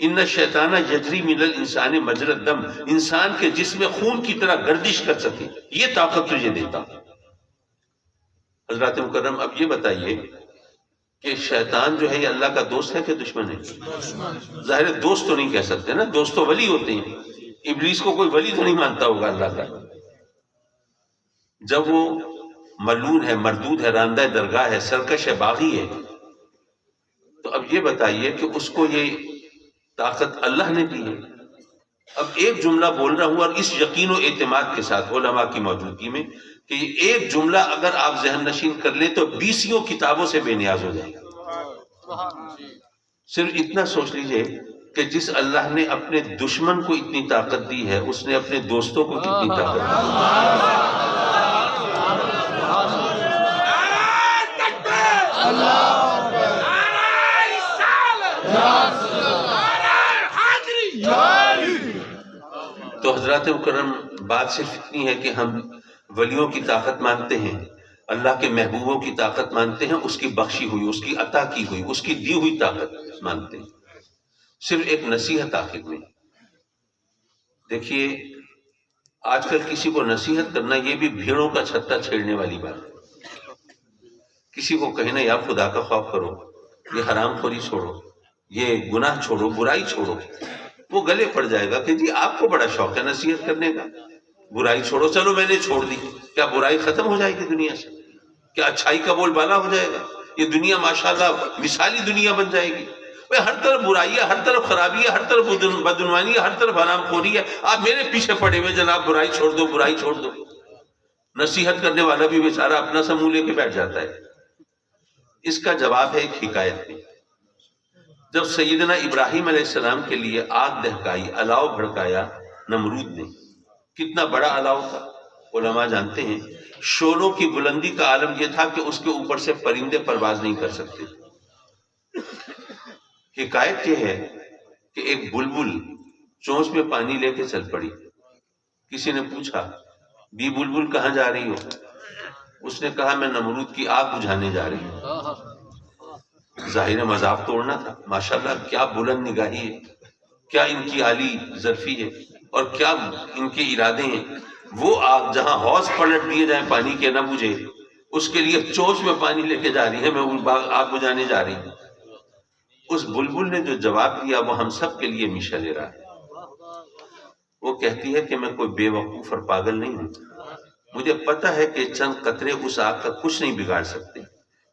ان الشیطان یجری من الانسان مجری الدم، انسان کے جسم خون کی طرح گردش کر سکے، یہ طاقت تجھے دیتا ہوں۔ حضرات مکرم اب یہ بتائیے کہ شیطان جو ہے یہ اللہ کا دوست ہے کہ دشمن ہے؟ ظاہر ہے دوست تو نہیں کہہ سکتے نا، دوست تو ولی ہوتے ہیں، ابلیس کو کوئی ولی تو نہیں مانتا ہوگا اللہ کا، جب وہ ملعون ہے، مردود ہے، راندہ درگاہ ہے، سرکش ہے، باغی ہے، تو اب یہ بتائیے کہ اس کو یہ طاقت اللہ نے دی ہے۔ اب ایک جملہ بول رہا ہوں اور اس یقین و اعتماد کے ساتھ علماء کی موجودگی میں کہ یہ ایک جملہ اگر آپ ذہن نشین کر لیں تو 20 کتابوں سے بے نیاز ہو جائے گا۔ صرف اتنا سوچ لیجئے کہ جس اللہ نے اپنے دشمن کو اتنی طاقت دی ہے اس نے اپنے دوستوں کو کتنی طاقت دی ہے۔ تو حضرات مکرم بات صرف اتنی ہے کہ ہم ولیوں کی طاقت مانتے ہیں، اللہ کے محبوبوں کی طاقت مانتے ہیں، اس کی بخشی ہوئی، اس کی عطا کی ہوئی، اس کی دی ہوئی طاقت مانتے ہیں۔ صرف ایک نصیحت آخر میں دیکھیے، آج کل کسی کو نصیحت کرنا یہ بھی بھیڑوں کا چھتہ چھیڑنے والی بات ہے۔ کسی کو کہنا یا خدا کا خوف کرو، یہ حرام خوری چھوڑو، یہ گناہ چھوڑو، برائی چھوڑو، وہ گلے پڑ جائے گا کہ جی آپ کو بڑا شوق ہے نصیحت کرنے کا، برائی چھوڑو، چلو میں نے چھوڑ دی، کیا برائی ختم ہو جائے گی دنیا سے؟ کیا اچھائی کا بول بالا ہو جائے گا؟ یہ دنیا ماشاءاللہ مثالی دنیا بن جائے گی؟ ہر طرف برائی ہے، ہر طرف خرابی ہے، ہر طرف بدعنوانی ہے، ہر طرف حرام خوری ہے، آپ میرے پیچھے پڑے ہوئے جناب برائی چھوڑ دو، برائی چھوڑ دو۔ نصیحت کرنے والا بھی بیچارہ اپنا سا منہ لے کے بیٹھ جاتا ہے۔ اس کا جواب ہے ایک حکایت میں۔ جب سیدنا ابراہیم علیہ السلام کے لیے آگ دہکائی، الاؤ بھڑکایا نمرود نے، کتنا بڑا الاؤ تھا علماء جانتے ہیں، شعلوں کی بلندی کا عالم یہ تھا کہ اس کے اوپر سے پرندے پرواز نہیں کر سکتے۔ حکایت یہ ہے کہ ایک بلبل چونچ میں پانی لے کے چل پڑی۔ کسی نے پوچھا بی بلبل کہاں جا رہی ہو؟ اس نے کہا میں نمرود کی آگ بجھانے جا رہی ہوں۔ ظاہر مذاق توڑنا تھا، ماشاءاللہ کیا بلند نگاہی ہے، کیا ان کی عالی ظرفی ہے، اور کیا ان کے ارادے ہیں۔ وہ آگ جہاں حوض پلٹ دیے جائیں پانی کے نہ بجھے، اس کے لیے چونچ میں پانی لے کے جا رہی ہے، میں آگ بجھانے جا رہی ہوں۔ اس بلبل نے جو جواب دیا وہ ہم سب کے لیے میشہ لے رہا ہے۔ وہ کہتی ہے کہ میں کوئی بے وقوف اور پاگل نہیں ہوں، مجھے پتہ ہے کہ چند قطرے اس آگ کا کچھ نہیں بگاڑ سکتے،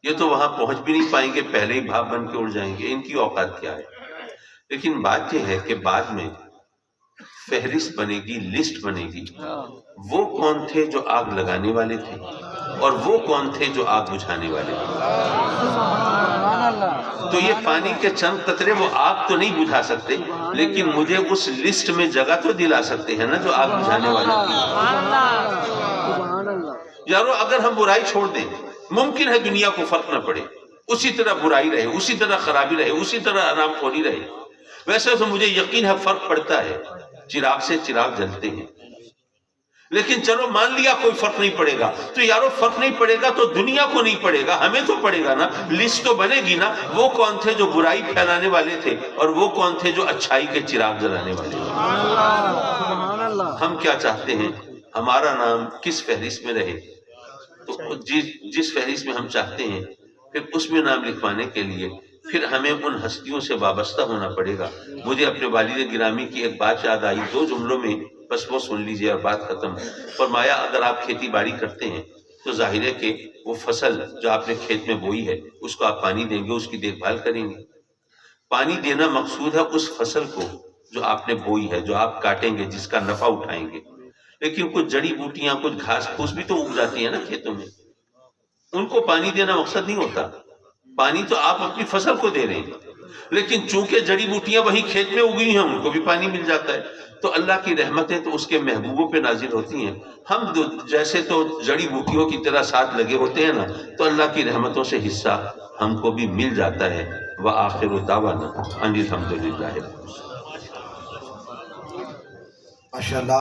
یہ تو وہاں پہنچ بھی نہیں پائیں گے، پہلے ہی بھاپ بن کے اڑ جائیں گے، ان کی اوقات کیا ہے۔ لیکن بات یہ ہے کہ بعد میں فہرست بنے گی، لسٹ بنے گی، وہ کون تھے جو آگ لگانے والے تھے اور وہ کون تھے جو آگ بجھانے والے تھے۔ تو یہ پانی کے چند قطرے وہ آگ تو نہیں بجھا سکتے، لیکن مجھے اس لسٹ میں جگہ تو دلا سکتے ہیں نا جو آگ بجھانے والے تھے۔ یارو اگر ہم برائی چھوڑ دیں، ممکن ہے دنیا کو فرق نہ پڑے، اسی طرح برائی رہے، اسی طرح خرابی رہے، اسی طرح حرام خوری رہے۔ ویسے تو مجھے یقین ہے فرق پڑتا ہے، چراغ سے چراغ جلتے ہیں، لیکن چلو مان لیا کوئی فرق نہیں پڑے گا، تو یارو فرق نہیں پڑے گا تو دنیا کو نہیں پڑے گا، ہمیں تو پڑے گا نا، لسٹ تو بنے گی نا، وہ کون تھے جو برائی پھیلانے والے تھے اور وہ کون تھے جو اچھائی کے چراغ جلانے والے تھے۔ ہم کیا چاہتے ہیں ہمارا نام کس فہرست میں رہے؟ تو جس فہرست میں ہم چاہتے ہیں پھر اس میں نام لکھوانے کے لیے پھر ہمیں ان ہستیوں سے وابستہ ہونا پڑے گا۔ مجھے اپنے والد گرامی کی ایک بات یاد آئی، 2 جملوں میں بس وہ سن لیجئے اور بات ختم۔ فرمایا اگر آپ کھیتی باڑی کرتے ہیں تو ظاہر ہے کہ وہ فصل جو آپ نے کھیت میں بوئی ہے اس کو آپ پانی دیں گے، اس کی دیکھ بھال کریں گے۔ پانی دینا مقصود ہے اس فصل کو جو آپ نے بوئی ہے، جو آپ کاٹیں گے، جس کا نفع اٹھائیں گے۔ لیکن کچھ جڑی بوٹیاں، کچھ گھاس پھوس بھی تو اگ جاتی ہیں نا کھیتوں میں، ان کو پانی دینا مقصد نہیں ہوتا، پانی تو آپ اپنی فصل کو دے رہے ہیں، لیکن چونکہ جڑی بوٹیاں وہیں کھیت میں اگی ہیں ان کو بھی پانی مل جاتا ہے۔ تو اللہ کی رحمتیں تو اس کے محبوبوں پہ نازل ہوتی ہیں، ہم جیسے تو جڑی بوٹیوں کی طرح ساتھ لگے ہوتے ہیں نا، تو اللہ کی رحمتوں سے حصہ ہم کو بھی مل جاتا ہے۔ وآخر دعوانا ان الحمد للہ۔ ماشاءاللہ۔